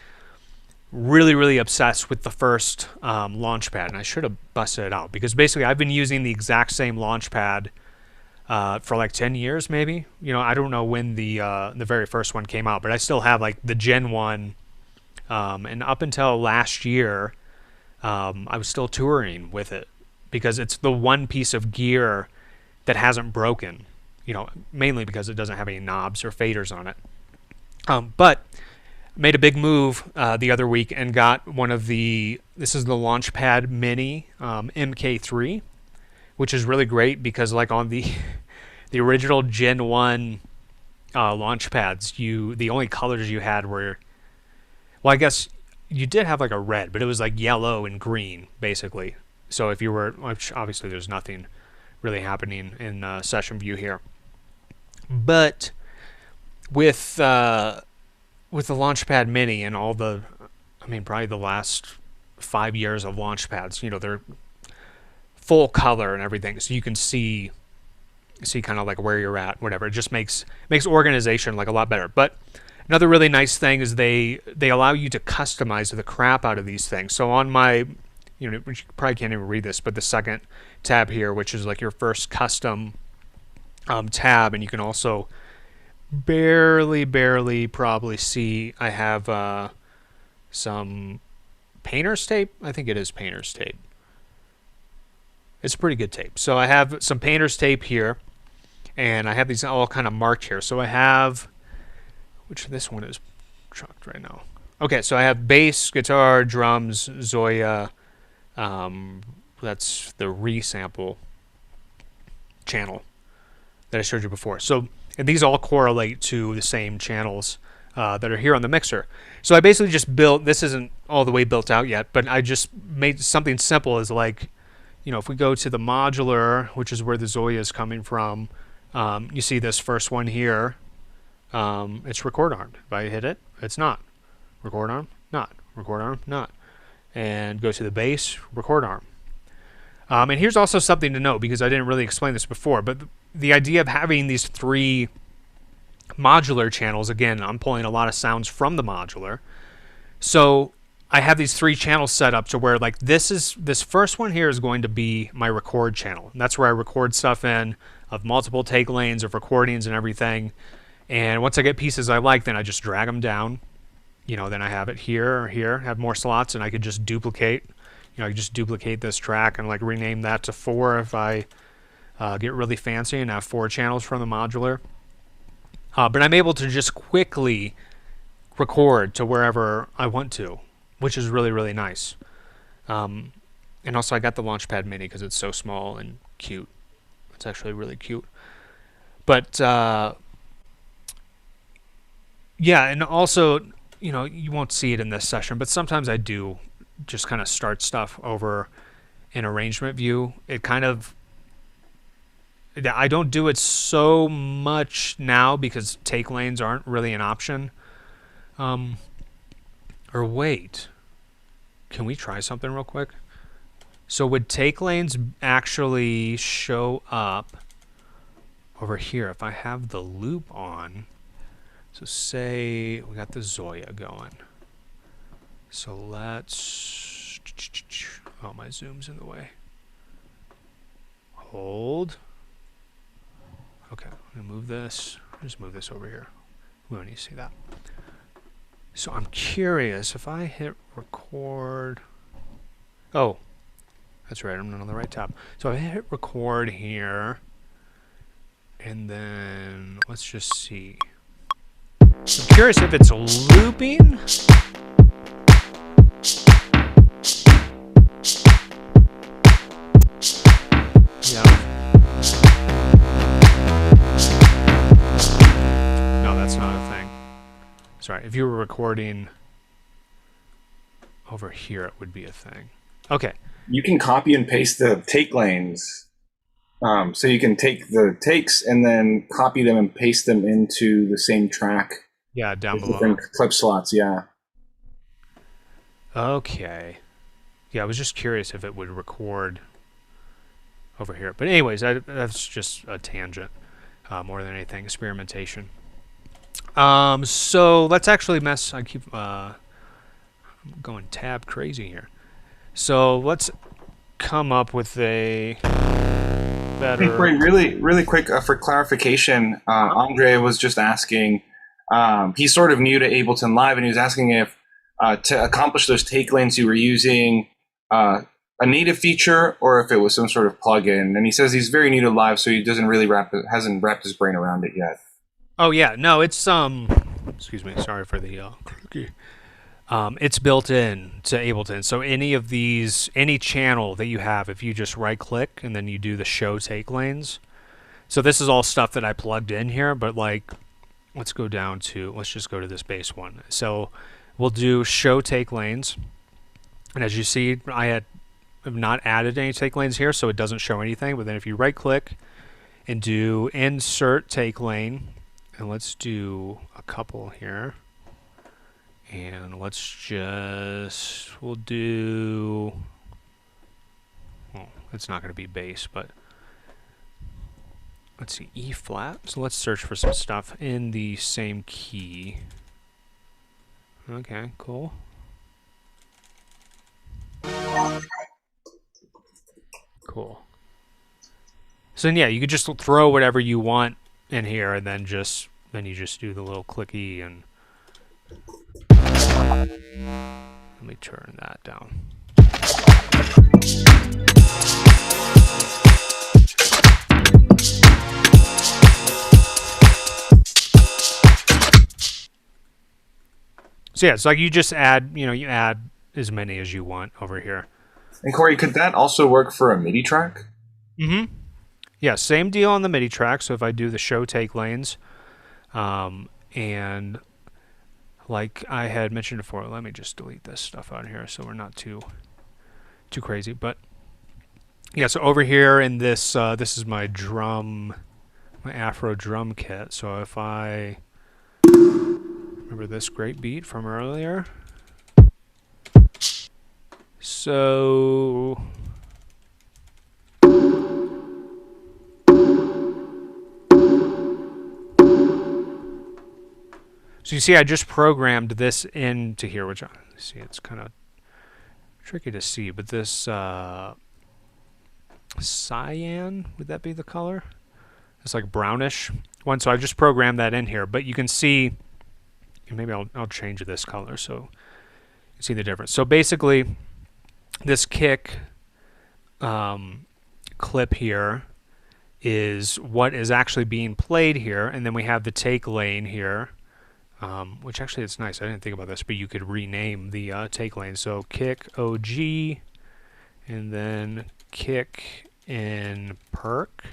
really, really obsessed with the first Launchpad, and I should have busted it out because basically I've been using the exact same Launchpad for like 10 years maybe. You know, I don't know when the very first one came out, but I still have like the Gen 1, and up until last year I was still touring with it because it's the one piece of gear that hasn't broken, you know, mainly because it doesn't have any knobs or faders on it. But made a big move the other week and got this is the Launchpad Mini MK3, which is really great because like on the original Gen 1 Launchpads, the only colors you had were, well, I guess you did have like a red, but it was like yellow and green basically. So if you were, which obviously there's nothing really happening in session view here, but with the Launchpad Mini and all the, I mean, probably the last 5 years of Launchpads, you know, they're full color and everything, so you can see kind of like where you're at, whatever. It just makes organization like a lot better. But another really nice thing is they allow you to customize the crap out of these things. So on my, you know, you probably can't even read this, but the second tab here, which is like your first custom tab, and you can also barely probably see I have some painter's tape. I think it is painter's tape. It's pretty good tape. So I have some painter's tape here, and I have these all kind of marked here. So I have, which this one is chucked right now. Okay, so I have bass, guitar, drums, Zoya. That's the resample channel that I showed you before. So, and these all correlate to the same channels that are here on the mixer. So I basically just built, this isn't all the way built out yet, but I just made something simple as like, you know, if we go to the modular, which is where the Zoya is coming from, you see this first one here. It's record armed. If I hit it, it's not. Record arm, not. Record arm, not. And go to the bass, record arm. And here's also something to note, because I didn't really explain this before, but the idea of having these three modular channels, again, I'm pulling a lot of sounds from the modular. So I have these three channels set up to where like this first one here is going to be my record channel. And that's where I record stuff in of multiple take lanes of recordings and everything. And once I get pieces I like, then I just drag them down. You know, then I have it here or here, have more slots, and I could just duplicate. You know, I could just duplicate this track and like rename that to 4 if I get really fancy and have 4 channels from the modular. But I'm able to just quickly record to wherever I want to, which is really, really nice. And also I got the Launchpad Mini because it's so small and cute. It's actually really cute. But yeah, and also, you know, you won't see it in this session, but sometimes I do just kind of start stuff over in arrangement view. It kind of, I don't do it so much now because take lanes aren't really an option. Or wait, can we try something real quick? So would take lanes actually show up over here if I have the loop on? So say we got the Zoya going. So let's, oh, my zoom's in the way. Hold. Okay, I'm gonna move this. Just move this over here. We don't need to see that. So I'm curious if I hit record. Oh, that's right, I'm not on the right tab. So I hit record here, and then let's just see. I'm curious if it's looping. Yeah. No, that's not a thing. Sorry, if you were recording over here, it would be a thing. Okay. You can copy and paste the take lanes. So you can take the takes and then copy them and paste them into the same track. Yeah, down below. Different clip slots, yeah. Okay. Yeah, I was just curious if it would record over here. But anyways, that's just a tangent more than anything, experimentation. So let's actually mess. I keep I'm going tab crazy here. So let's come up with a better. I think really quick for clarification, Andre was just asking. He's sort of new to Ableton Live, and he was asking if to accomplish those take lanes you were using a native feature or if it was some sort of plugin. And he says he's very new to Live, so he doesn't really hasn't wrapped his brain around it yet. Oh yeah, no, it's excuse me, sorry for the clicky. It's built in to Ableton. So any channel that you have, if you just right click and then you do the show take lanes. So this is all stuff that I plugged in here, but like let's just go to this base one. So we'll do show take lanes. And as you see, I have not added any take lanes here, so it doesn't show anything. But then if you right click and do insert take lane, and let's do a couple here. And we'll do, well, it's not going to be bass, but let's see, E flat. So let's search for some stuff in the same key. Okay, cool. Cool. So yeah, you could just throw whatever you want in here, and then you just do the little clicky and. Let me turn that down. So yeah, it's like you just add, you add as many as you want over here. And Corey, could that also work for a MIDI track? Mm-hmm. Yeah, same deal on the MIDI track. So if I do the show take lanes, and like I had mentioned before, let me just delete this stuff out of here so we're not too crazy. But yeah, so over here in this, this is my Afro drum kit. So if I remember this great beat from earlier, so you see, I just programmed this into here, which see, it's kind of tricky to see, but this cyan, would that be the color? It's like brownish one. So I just programmed that in here, but you can see, maybe I'll change this color so you can see the difference. So basically, this kick clip here is what is actually being played here, and then we have the take lane here. Which actually it's nice. I didn't think about this, but you could rename the take lane. So kick OG, and then kick in perk.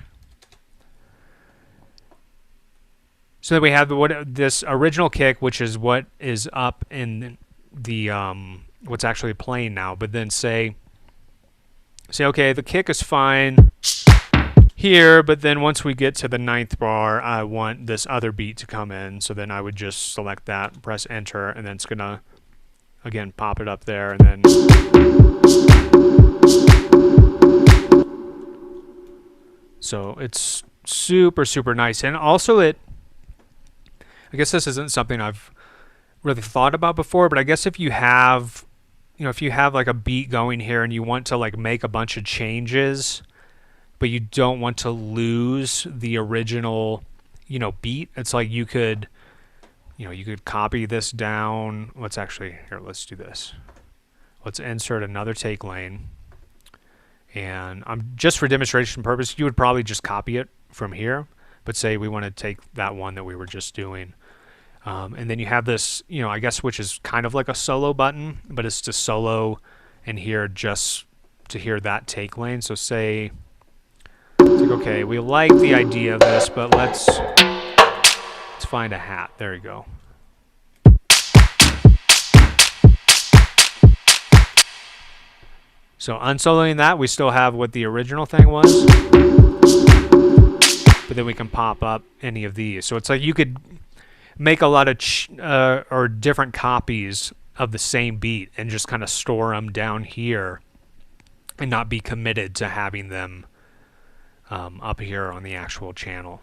So then we have this original kick, which is what is up in the what's actually playing now. But then say okay, the kick is fine here, but then once we get to the 9th bar, I want this other beat to come in. So then I would just select that, press enter, and then it's gonna again pop it up there, and then so it's super nice. And also I guess this isn't something I've really thought about before, but I guess if you have like a beat going here and you want to like make a bunch of changes, but you don't want to lose the original, beat, it's like you could copy this down. Let's do this. Let's insert another take lane. And just for demonstration purpose, you would probably just copy it from here, but say we want to take that one that we were just doing. And then you have this, I guess, which is kind of like a solo button, but it's to solo and here just to hear that take lane. So say, okay, we like the idea of this, but let's find a hat. There you go. So unsoloing that, we still have what the original thing was, but then we can pop up any of these. So it's like you could make a lot of or different copies of the same beat and just kind of store them down here and not be committed to having them up here on the actual channel,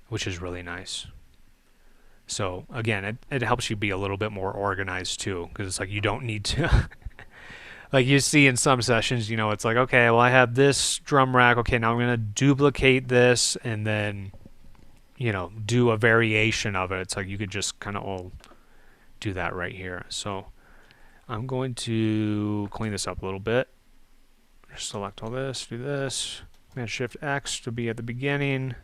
which is really nice. So again, it helps you be a little bit more organized too, because it's like you don't need to like you see in some sessions, it's like, okay, well, I have this drum rack, okay, now I'm going to duplicate this and then do a variation of it. It's like you could just kind of all do that right here. So I'm going to clean this up a little bit. Just select all this, do this. Command Shift X to be at the beginning.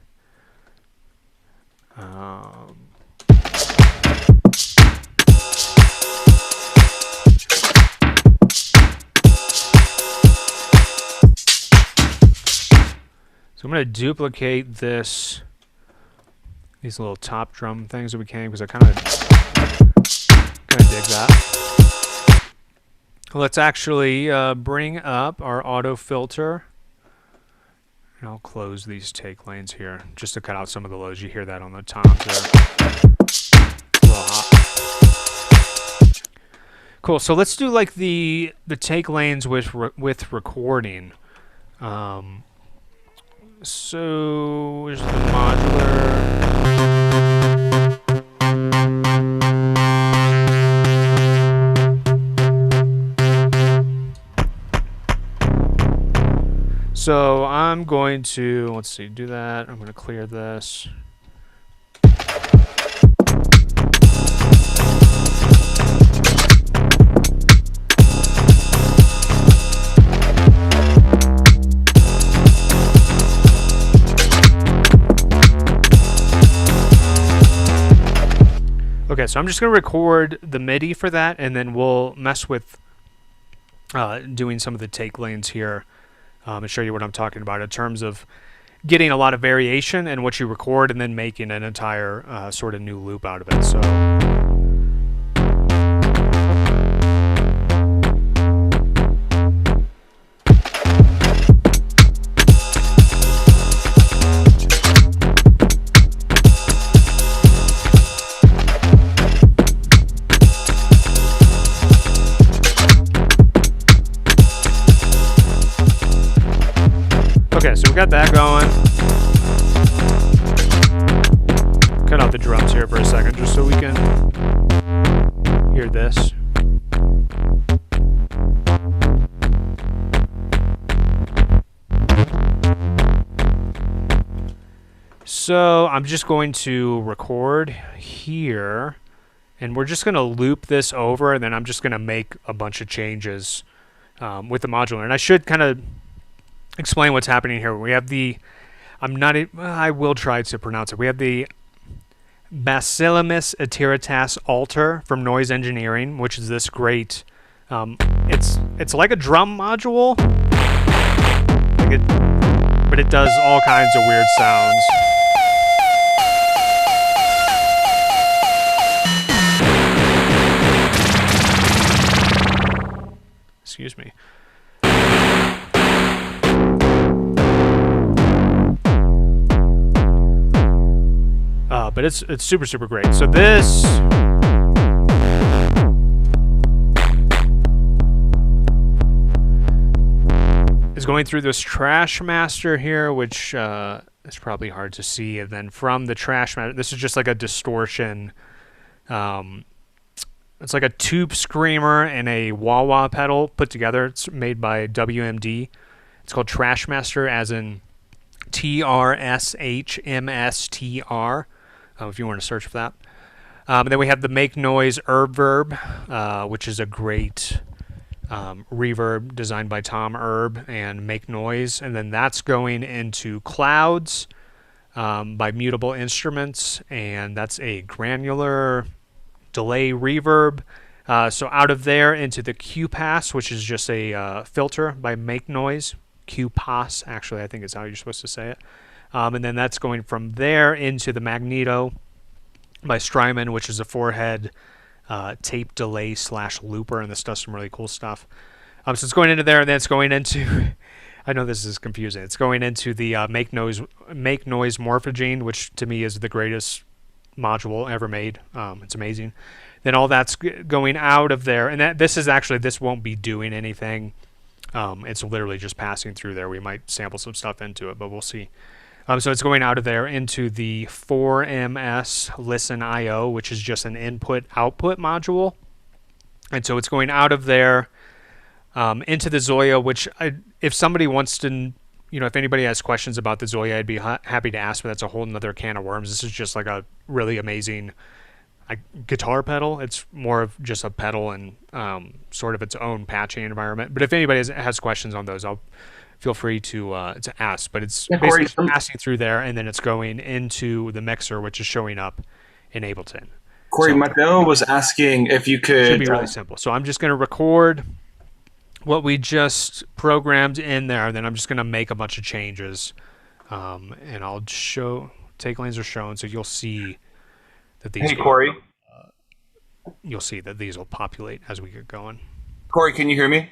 So I'm going to duplicate these little top drum things that we can, because I kind of dig that. Let's actually bring up our auto filter, and I'll close these take lanes here just to cut out some of the lows. You hear that on the top there. It's a little hot. Cool. So let's do like the take lanes with recording. So here's the modular. So I'm going to, do that. I'm going to clear this. Okay, so I'm just going to record the MIDI for that, and then we'll mess with doing some of the take lanes here and show you what I'm talking about in terms of getting a lot of variation in what you record and then making an entire sort of new loop out of it. So. Okay, so we got that going. Cut out the drums here for a second just so we can hear this. So I'm just going to record here, and we're just going to loop this over, and then I'm just going to make a bunch of changes with the modular. And I should kind of explain what's happening here. We have I will try to pronounce it. We have the Bacillus Iteratas alter from Noise Engineering, which is this great, it's like a drum module, but it does all kinds of weird sounds. Excuse me. But it's super, super great. So this is going through this Trash Master here, which is probably hard to see. And then from the Trash Master, this is just like a distortion. It's like a tube screamer and a wah-wah pedal put together. It's made by WMD. It's called Trash Master, as in TRSHMSTR. If you want to search for that. And then we have the Make Noise Verb, which is a great reverb designed by Tom Erb and Make Noise. And then that's going into Clouds by Mutable Instruments, and that's a granular delay reverb. So out of there into the Q-Pass, which is just a filter by Make Noise. Q-Pass, actually, I think is how you're supposed to say it. And then that's going from there into the Magneto by Strymon, which is a four-head tape delay / looper, and this does some really cool stuff. So it's going into there, and then it's going into I know this is confusing. It's going into the Make Noise Morphogene, which to me is the greatest module ever made. It's amazing. Then all that's going out of there, and this won't be doing anything. It's literally just passing through there. We might sample some stuff into it, but we'll see. So it's going out of there into the 4MS Listen IO, which is just an input-output module. And so it's going out of there into the Zoya, which if somebody wants to, if anybody has questions about the Zoya, I'd be happy to ask, but that's a whole nother can of worms. This is just like a really amazing guitar pedal. It's more of just a pedal and sort of its own patching environment. But if anybody has questions on those, I'll feel free to ask. But it's basically passing through there, and then it's going into the mixer, which is showing up in Ableton. Corey, Mateo was asking if you could... It should be really simple. So I'm just going to record what we just programmed in there, and then I'm just going to make a bunch of changes. And I'll take lanes are shown, so you'll see that these... Hey, Corey. You'll see that these will populate as we get going. Corey, can you hear me?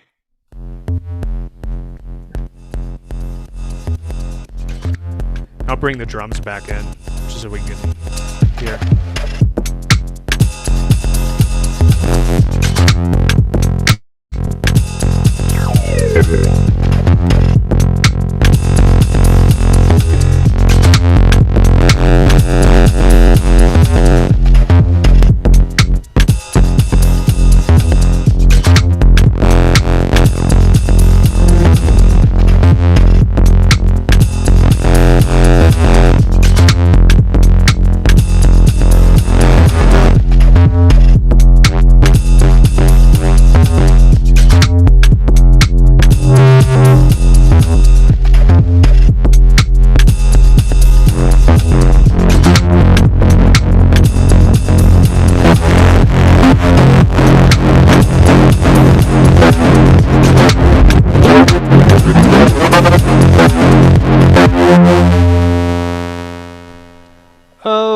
I'll bring the drums back in just so we can hear.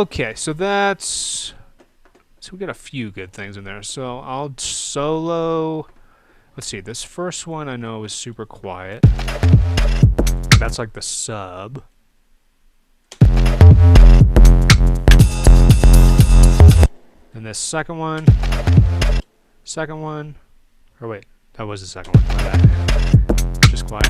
Okay, so we got a few good things in there. So I'll solo. Let's see, this first one I know is super quiet. That's like the sub. And this second one. Or wait, that was the second one. My bad. Just quiet.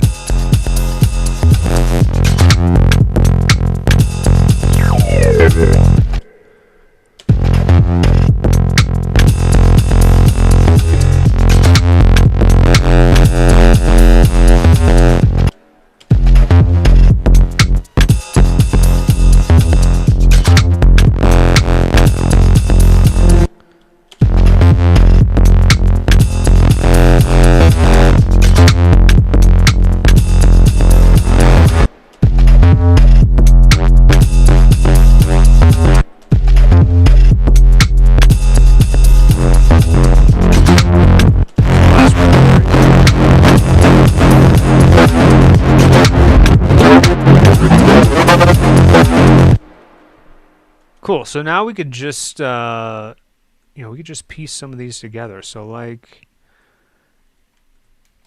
Cool. So now we could just, we could just piece some of these together. So like,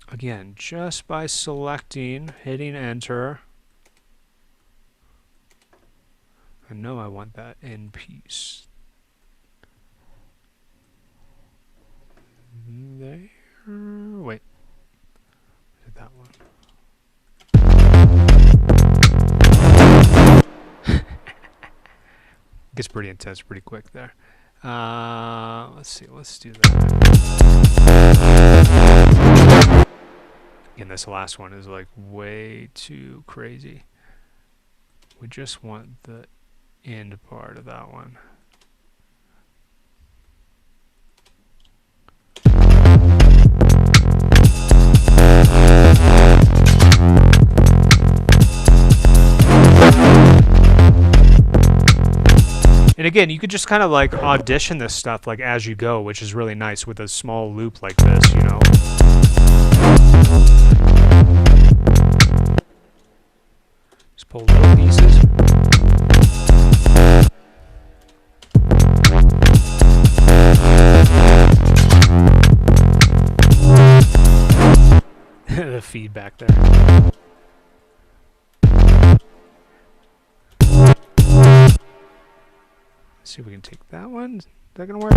again, just by selecting, hitting enter. I know I want that end piece. There. Wait. Did that one? Gets pretty intense pretty quick there. Let's see. Let's do that. Again, this last one is like way too crazy. We just want the end part of that one. And again, you could just kind of like audition this stuff like as you go, which is really nice with a small loop like this, you know. Just pull little pieces. The feedback there. Let's see if we can take that one. Is that gonna work?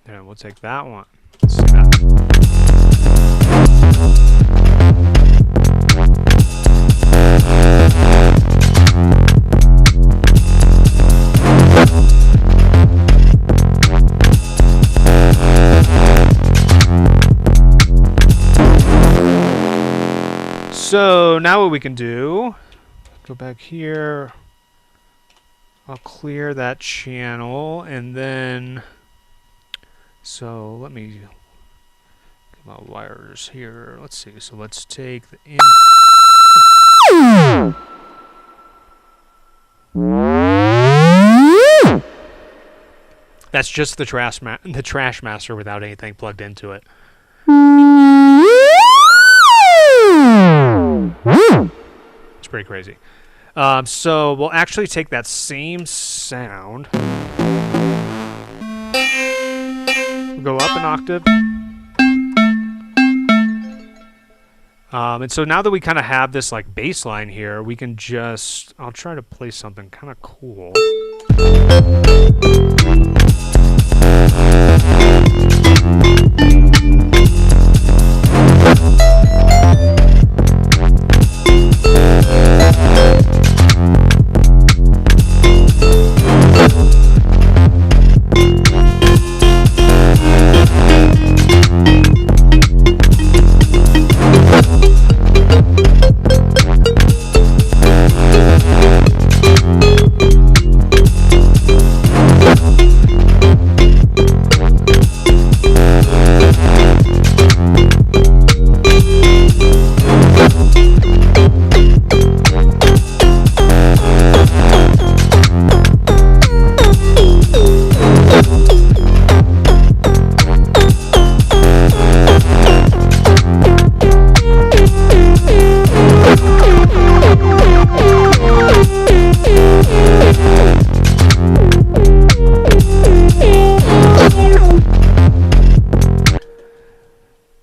There, we'll take that one. Let's see that. So now what we can do, go back here, I'll clear that channel, and then, so let me get my wires here. Let's see, so let's take the in. That's just the trash master without anything plugged into it. It's pretty crazy. So we'll actually take that same sound, go up an octave, and so now that we kind of have this like bass line here, we can just, I'll try to play something kind of cool.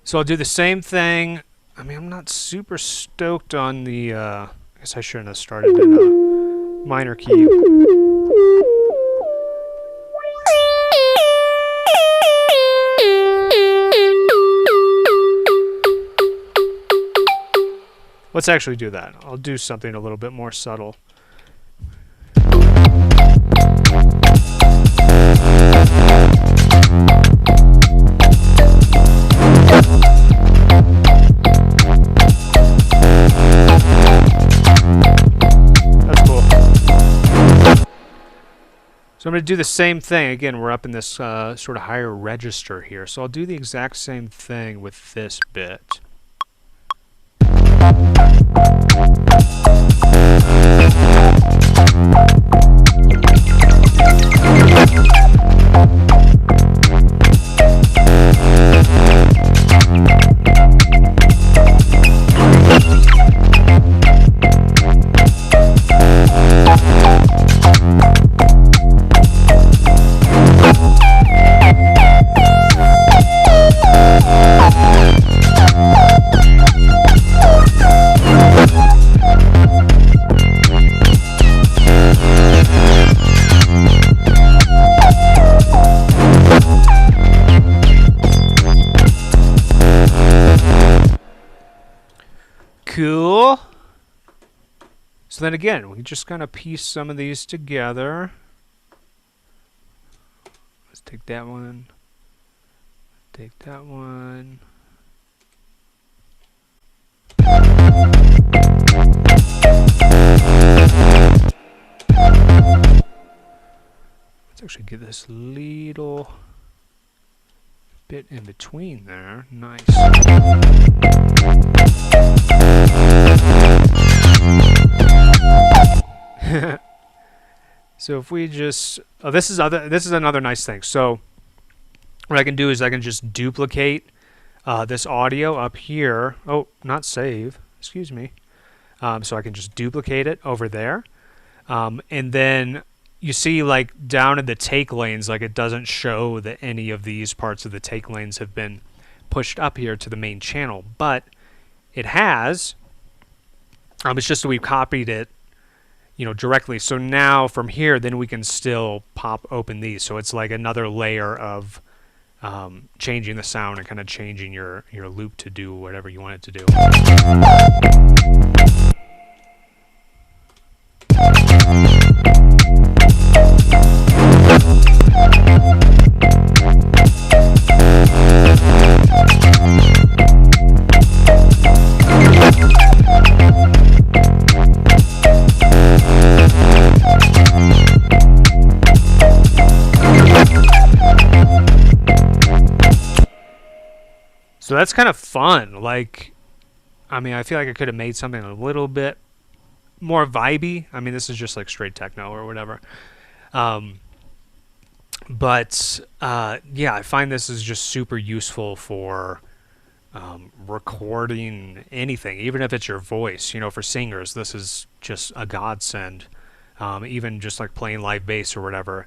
So I'll do the same thing. I mean, I'm not super stoked on the, I guess I shouldn't have started in a minor key. Let's actually do that. I'll do something a little bit more subtle. So I'm going to do the same thing. Again, we're up in this sort of higher register here. So I'll do the exact same thing with this bit. Cool. So then again, we just kind of piece some of these together. Let's take that one. Take that one. Let's actually get this little bit in between there. Nice. So if we just, this is another nice thing. So what I can do is I can just duplicate this audio up here. Oh, not save. Excuse me. So I can just duplicate it over there, and then you see, like, down in the take lanes, like, it doesn't show that any of these parts of the take lanes have been pushed up here to the main channel, but it has. It's just that we've copied it, directly. So now from here, then we can still pop open these. So it's like another layer of changing the sound and kind of changing your loop to do whatever you want it to do. So that's kind of fun. Like, I mean, I feel like I could have made something a little bit more vibey. I mean, this is just like straight techno or whatever. But yeah, I find this is just super useful for recording anything, even if it's your voice. For singers, this is just a godsend. Even just like playing live bass or whatever.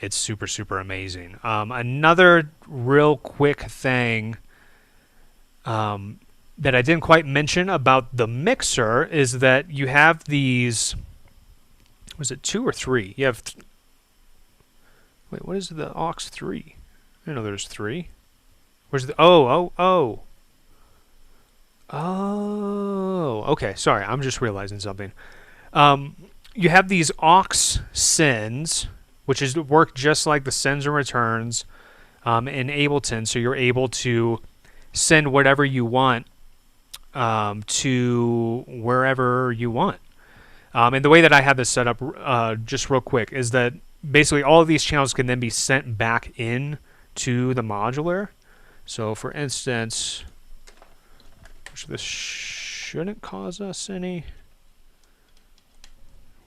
It's super, super amazing. Another real quick thing that I didn't quite mention about the mixer is that you have these, was it 2 or 3? You have, wait, what is the aux 3? I know there's 3. Where's the, oh, okay, sorry, I'm just realizing something. You have these aux sends, which is work just like the sends and returns in Ableton, so you're able to send whatever you want to wherever you want. And the way that I have this set up, just real quick, is that basically all of these channels can then be sent back in to the modular. So for instance, which this shouldn't cause us any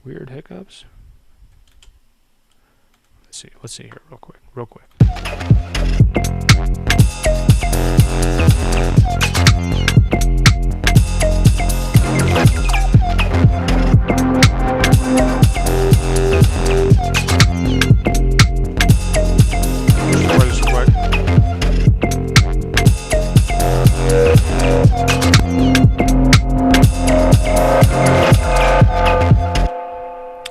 weird hiccups. Let's see here real quick.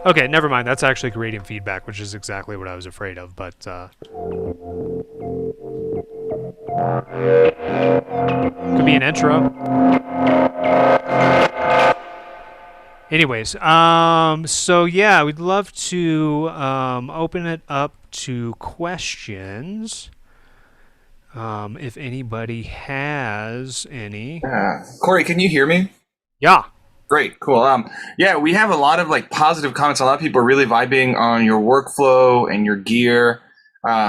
Okay, never mind. That's actually creating feedback, which is exactly what I was afraid of, but could be an intro. Anyways, so yeah, we'd love to open it up to questions. If anybody has any. Corey, can you hear me? Yeah. Great, cool. Yeah, we have a lot of like positive comments. A lot of people are really vibing on your workflow and your gear.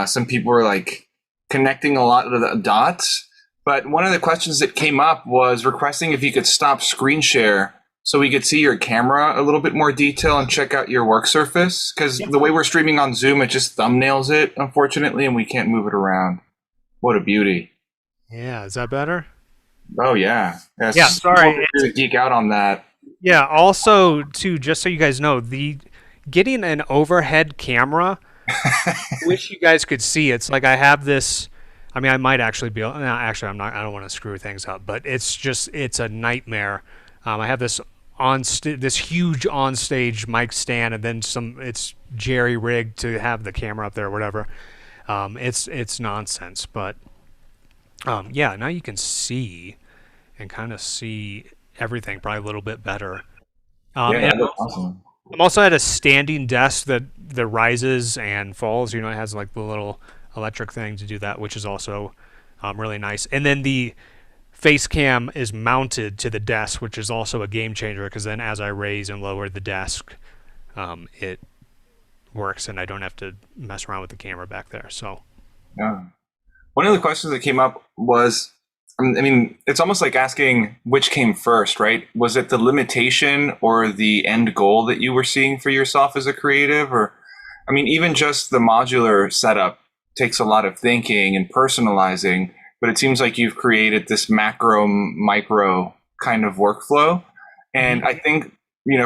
Some people are like connecting a lot of the dots. But one of the questions that came up was requesting if you could stop screen share so we could see your camera a little bit more detail and check out your work surface. Because the way we're streaming on Zoom, it just thumbnails it, unfortunately, and we can't move it around. What a beauty. Yeah, is that better? Oh, yeah. Yeah, sorry. Really geek out on that. Yeah, also, too, just so you guys know, getting an overhead camera, wish you guys could see. It's like I have this, I mean, I might actually be, no, actually, I'm not, I don't want to screw things up, but it's a nightmare. I have this this huge onstage mic stand, and then it's jerry rigged to have the camera up there or whatever. It's nonsense, but yeah, now you can see and kind of see everything probably a little bit better. Yeah, And that looks awesome. I'm also at a standing desk that rises and falls. You know, it has like the little electric thing to do that, which is also really nice. And then the face cam is mounted to the desk, which is also a game changer because then as I raise and lower the desk, it works and I don't have to mess around with the camera back there. So, Yeah. One of the questions that came up was, I mean, it's almost like asking which came first, right? Was it the limitation or the end goal that you were seeing for yourself as a creative? Or, I mean, even just the modular setup takes a lot of thinking and personalizing, but it seems like you've created this macro, micro kind of workflow. And I think,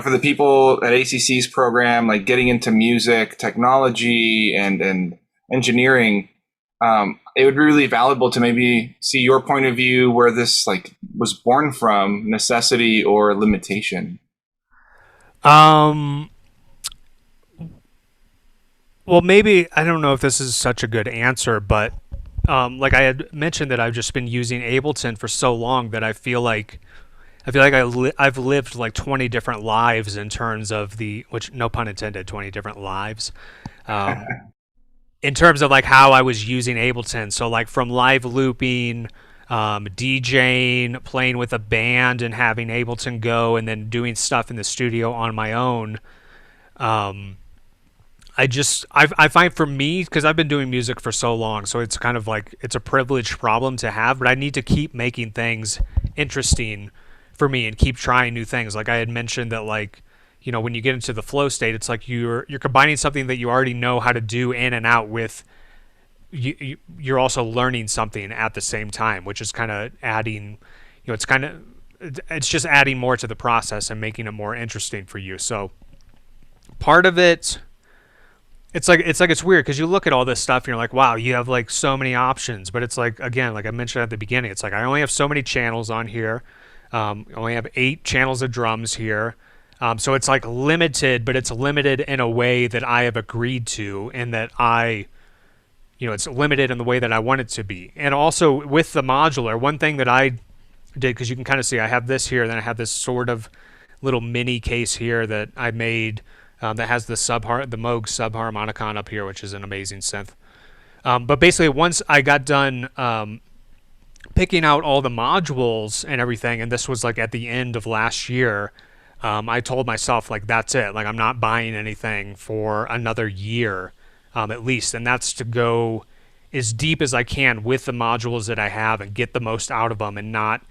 for the people at ACC's program, like getting into music, technology, and engineering, it would be really valuable to maybe see your point of view where this like was born from, necessity or limitation. well, maybe I don't know if this is such a good answer, but like I had mentioned that I've just been using Ableton for so long that I've lived like 20 different lives in terms of which no pun intended, 20 different lives. Um, in terms of like how I was using Ableton. So like from live looping, DJing, playing with a band and having Ableton go and then doing stuff in the studio on my own. I find for me, because I've been doing music for so long, so it's kind of like it's a privileged problem to have, but I need to keep making things interesting for me and keep trying new things. Like I had mentioned that like, when you get into the flow state, it's like you're combining something that you already know how to do in and out with you're also learning something at the same time, which is kind of adding, it's just adding more to the process and making it more interesting for you. So part of it, it's weird because you look at all this stuff and you're like, wow, you have like so many options, but it's like, again, like I mentioned at the beginning, it's like I only have so many channels on here. I only have 8 channels of drums here. So it's like limited, but it's limited in a way that I have agreed to and that it's limited in the way that I want it to be. And also with the modular, one thing that I did, because you can kind of see I have this here, then I have this sort of little mini case here that I made that has the Moog subharmonicon up here, which is an amazing synth. But basically once I got done picking out all the modules and everything, and this was like at the end of last year, I told myself like that's it, like I'm not buying anything for another year at least, and that's to go as deep as I can with the modules that I have and get the most out of them and not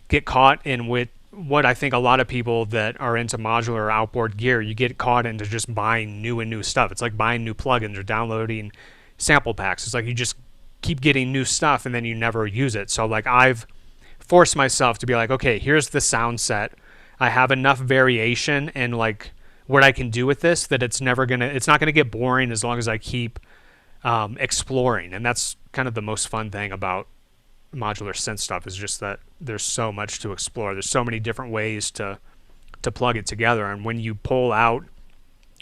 get caught in with what I think a lot of people that are into modular or outboard gear, you get caught into just buying new stuff. It's like buying new plugins or downloading sample packs. It's like you just keep getting new stuff and then you never use it. So like I've forced myself to be like, okay, here's the sound set. I have enough variation and like what I can do with this that it's not gonna get boring as long as I keep exploring. And that's kind of the most fun thing about modular synth stuff is just that there's so much to explore. There's so many different ways to plug it together. And when you pull out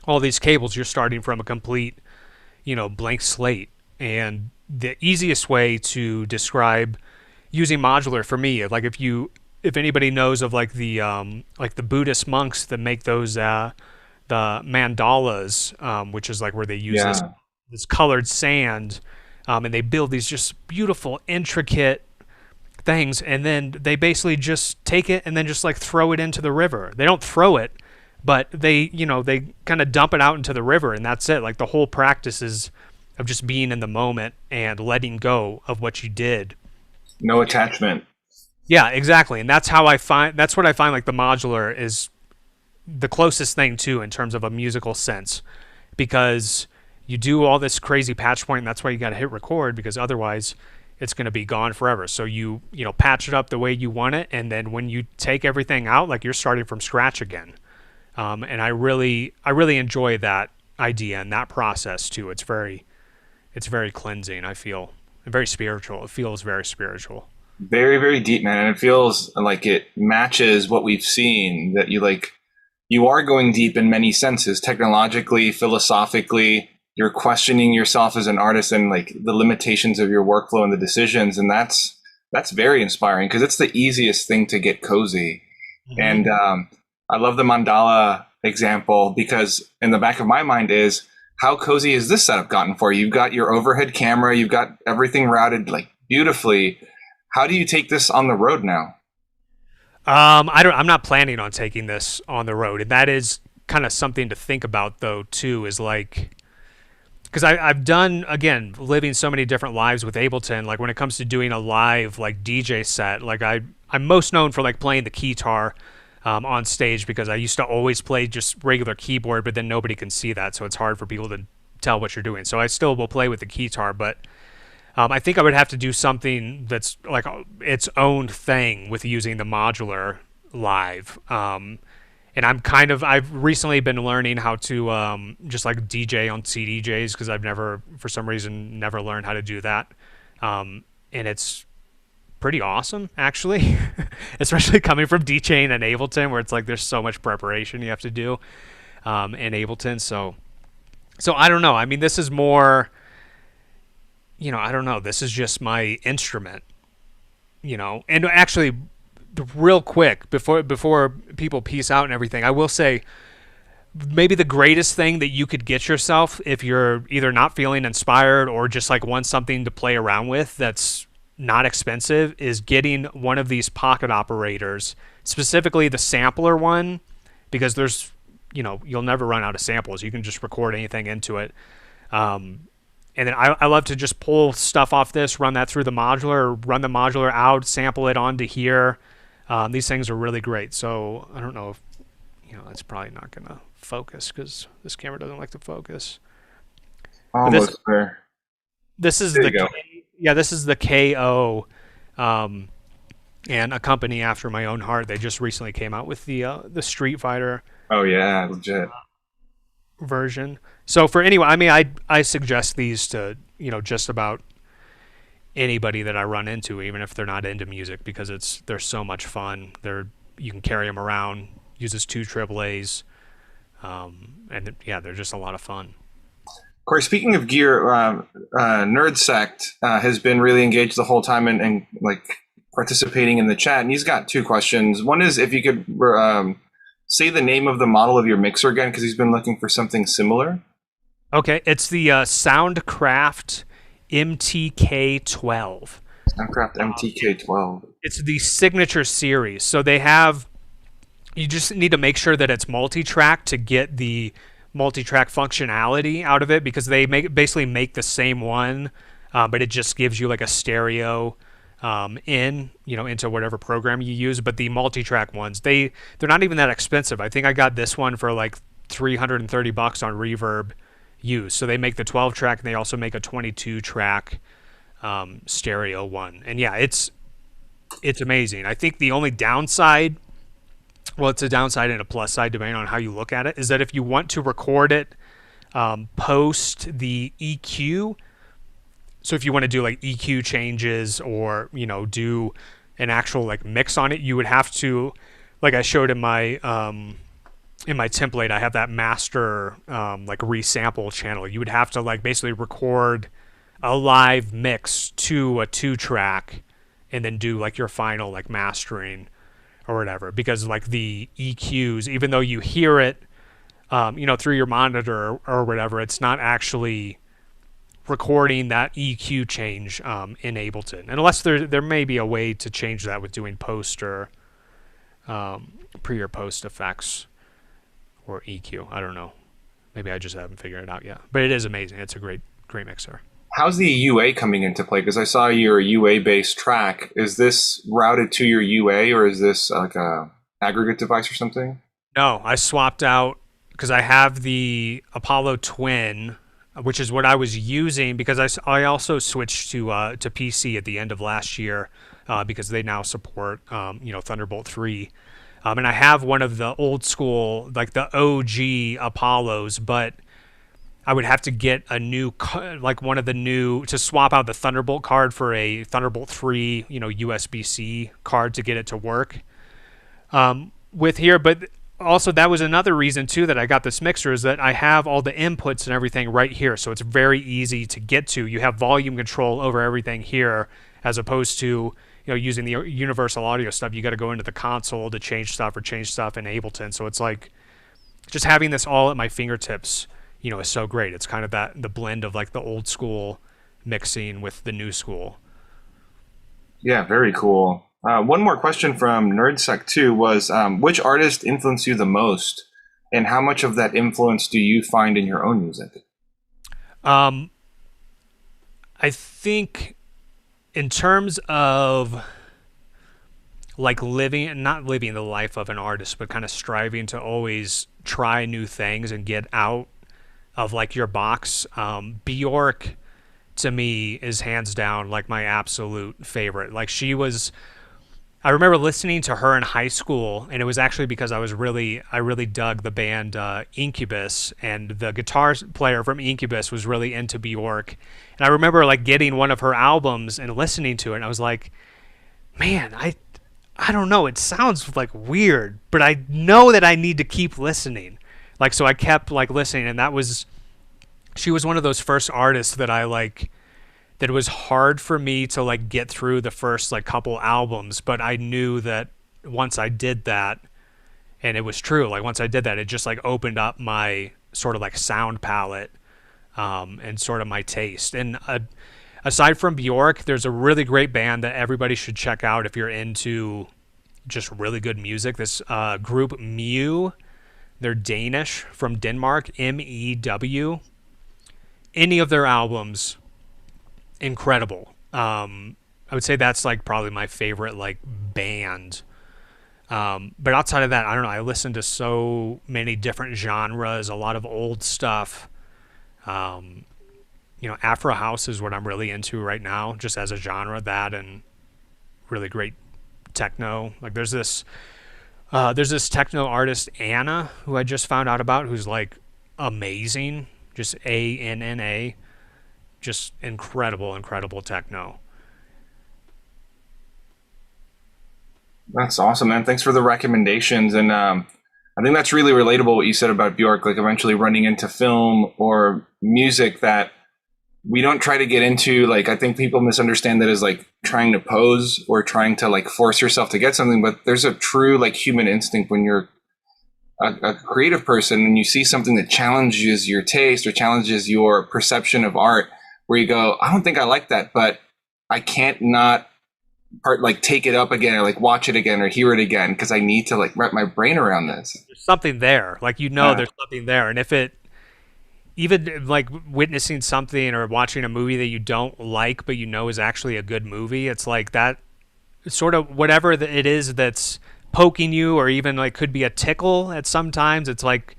all these cables, you're starting from a complete, blank slate. And the easiest way to describe using modular for me, like if anybody knows of like the Buddhist monks that make those the mandalas, which is like where they use this colored sand, and they build these just beautiful, intricate things, and then they basically just take it and then just like throw it into the river. They don't throw it, but they kind of dump it out into the river, and that's it. Like the whole practice is of just being in the moment and letting go of what you did. No attachment. Yeah, exactly. And that's what I find like the modular is the closest thing to in terms of a musical sense, because you do all this crazy patch point, and that's why you got to hit record, because otherwise it's going to be gone forever. So you patch it up the way you want it, and then when you take everything out, like you're starting from scratch again. And I really enjoy that idea and that process too. It's very cleansing, I feel, and very spiritual. It feels very spiritual. Very, very deep, man. And it feels like it matches what we've seen, that you are going deep in many senses, technologically, philosophically. You're questioning yourself as an artist and like the limitations of your workflow and the decisions. And that's very inspiring, because it's the easiest thing to get cozy. And I love the mandala example because in the back of my mind is how cozy is this setup gotten for you? You've got your overhead camera, you've got everything routed like beautifully. How do you take this on the road now? I'm not planning on taking this on the road, and that is kind of something to think about though too. Is like because I've done again living so many different lives with Ableton. Like when it comes to doing a live like DJ set, like I'm most known for like playing the keytar on stage because I used to always play just regular keyboard, but then nobody can see that, so it's hard for people to tell what you're doing. So I still will play with the keytar, but I think I would have to do something that's like its own thing with using the modular live. And I've recently been learning how to just like DJ on CDJs because I've never, for some reason, never learned how to do that. And it's pretty awesome, actually, especially coming from DJing in Ableton where it's like there's so much preparation you have to do in Ableton. So I don't know. I mean, this is more, I don't know. This is just my instrument, And actually, real quick, before people peace out and everything, I will say maybe the greatest thing that you could get yourself if you're either not feeling inspired or just like want something to play around with that's not expensive is getting one of these pocket operators, specifically the sampler one, because there's, you'll never run out of samples. You can just record anything into it. And then I love to just pull stuff off this, run that through the modular, run the modular out, sample it onto here. These things are really great. So I don't know if, it's probably not going to focus because this camera doesn't like to focus. Almost there. This is this is the KO, and a company after my own heart. They just recently came out with the Street Fighter. Oh yeah, legit. Version. So for anyone, I mean, I suggest these to just about anybody that I run into, even if they're not into music, because they're so much fun. You can carry them around. Uses 2 AAAs, and they're just a lot of fun. Corey, speaking of gear, NerdSect has been really engaged the whole time and like participating in the chat, and he's got 2 questions. One is if you could say the name of the model of your mixer again, because he's been looking for something similar. Okay, it's the Soundcraft MTK12. Soundcraft MTK12. It's the signature series. So you just need to make sure that it's multi-track to get the multi-track functionality out of it, because they basically make the same one, but it just gives you like a stereo into whatever program you use. But the multi-track ones, they're not even that expensive. I think I got this one for like $330 on Reverb used. So they make the 12-track and they also make a 22-track stereo one. And yeah, it's amazing. I think the only downside, well, it's a downside and a plus side depending on how you look at it, is that if you want to record it post the EQ, so if you want to do like EQ changes or, do an actual like mix on it, you would have to, like I showed in my template, I have that master like resample channel. You would have to like basically record a live mix to a 2-track and then do like your final like mastering or whatever, because like the EQs, even though you hear it through your monitor or whatever, it's not actually recording that EQ change in Ableton, and unless there may be a way to change that with doing post or pre or post effects or EQ. I don't know. Maybe I just haven't figured it out yet. But it is amazing. It's a great mixer. How's the UA coming into play? Because I saw your UA-based track. Is this routed to your UA, or is this like a aggregate device or something? No, I swapped out because I have the Apollo Twin, which is what I was using, because I also switched to PC at the end of last year because they now support Thunderbolt 3. And I have one of the old school, like the OG Apollos, but I would have to get a new, like one of the new, to swap out the Thunderbolt card for a Thunderbolt 3, USB-C card to get it to work with here. But also that was another reason too that I got this mixer, is that I have all the inputs and everything right here. So it's very easy to get to. You have volume control over everything here, as opposed to using the universal audio stuff, you got to go into the console to change stuff in Ableton. So it's like just having this all at my fingertips, is so great. It's kind of the blend of like the old school mixing with the new school. Yeah, very cool. One more question from NerdSec2 was, which artist influenced you the most, and how much of that influence do you find in your own music? I think in terms of like not living the life of an artist, but kind of striving to always try new things and get out of like your box, Bjork to me is hands down like my absolute favorite. Like I remember listening to her in high school, and it was actually because I really dug the band Incubus, and the guitar player from Incubus was really into Bjork. And I remember like getting one of her albums and listening to it, and I was like, man, I don't know, it sounds like weird, but I know that I need to keep listening. Like, so I kept like listening, and she was one of those first artists that that it was hard for me to like get through the first like couple albums, but I knew that once I did that, and it was true, like once I did that, it just like opened up my sort of like sound palette, and sort of my taste. And aside from Bjork, there's a really great band that everybody should check out if you're into just really good music. This group Mew, they're Danish, from Denmark, MEW. Any of their albums, incredible. I would say that's like probably my favorite like band. But outside of that, I don't know. I listen to so many different genres, a lot of old stuff. Afro house is what I'm really into right now, just as a genre. That and really great techno. Like there's this techno artist Anna who I just found out about, who's like amazing. Just ANNA. Just incredible techno. That's awesome, man. Thanks for the recommendations. And I think that's really relatable what you said about Bjork, like eventually running into film or music that we don't try to get into. Like, I think people misunderstand that as like trying to pose or trying to like force yourself to get something. But there's a true like human instinct when you're a creative person and you see something that challenges your taste or challenges your perception of art, where you go, I don't think I like that, but I can't not take it up again or like watch it again or hear it again because I need to like wrap my brain around this. There's something there. Like, there's something there. And if it, even like witnessing something or watching a movie that you don't like, but is actually a good movie, it's like that sort of whatever it is that's poking you, or even like could be a tickle at sometimes. It's like,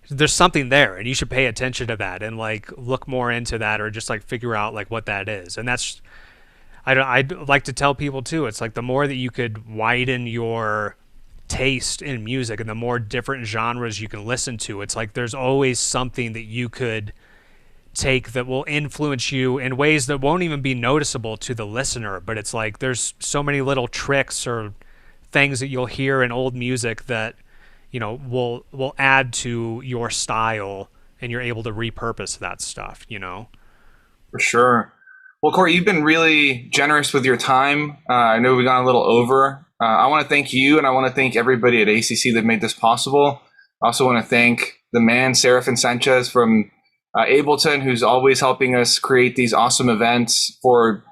there's something there, and you should pay attention to that and like look more into that, or just like figure out like what that is. And that's, I'd like to tell people too, it's like the more that you could widen your taste in music and the more different genres you can listen to, it's like there's always something that you could take that will influence you in ways that won't even be noticeable to the listener. But it's like there's so many little tricks or things that you'll hear in old music that will add to your style, and you're able to repurpose that stuff, For sure. Well, Corey, you've been really generous with your time. I know we've gone a little over. I want to thank you, and I want to thank everybody at ACC that made this possible. I also want to thank the man, Serafin Sanchez from Ableton, who's always helping us create these awesome events for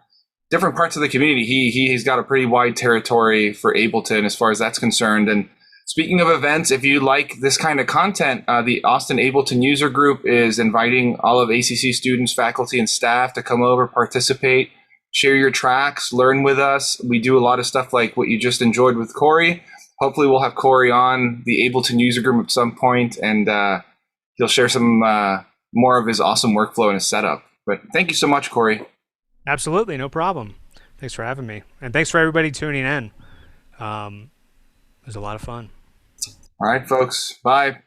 different parts of the community. He's got a pretty wide territory for Ableton as far as that's concerned. And speaking of events, if you like this kind of content, the Austin Ableton User Group is inviting all of ACC students, faculty, and staff to come over, participate, share your tracks, learn with us. We do a lot of stuff like what you just enjoyed with Corey. Hopefully we'll have Corey on the Ableton User Group at some point, and he'll share some more of his awesome workflow and his setup. But thank you so much, Corey. Absolutely, no problem. Thanks for having me. And thanks for everybody tuning in. It was a lot of fun. All right, folks. Bye.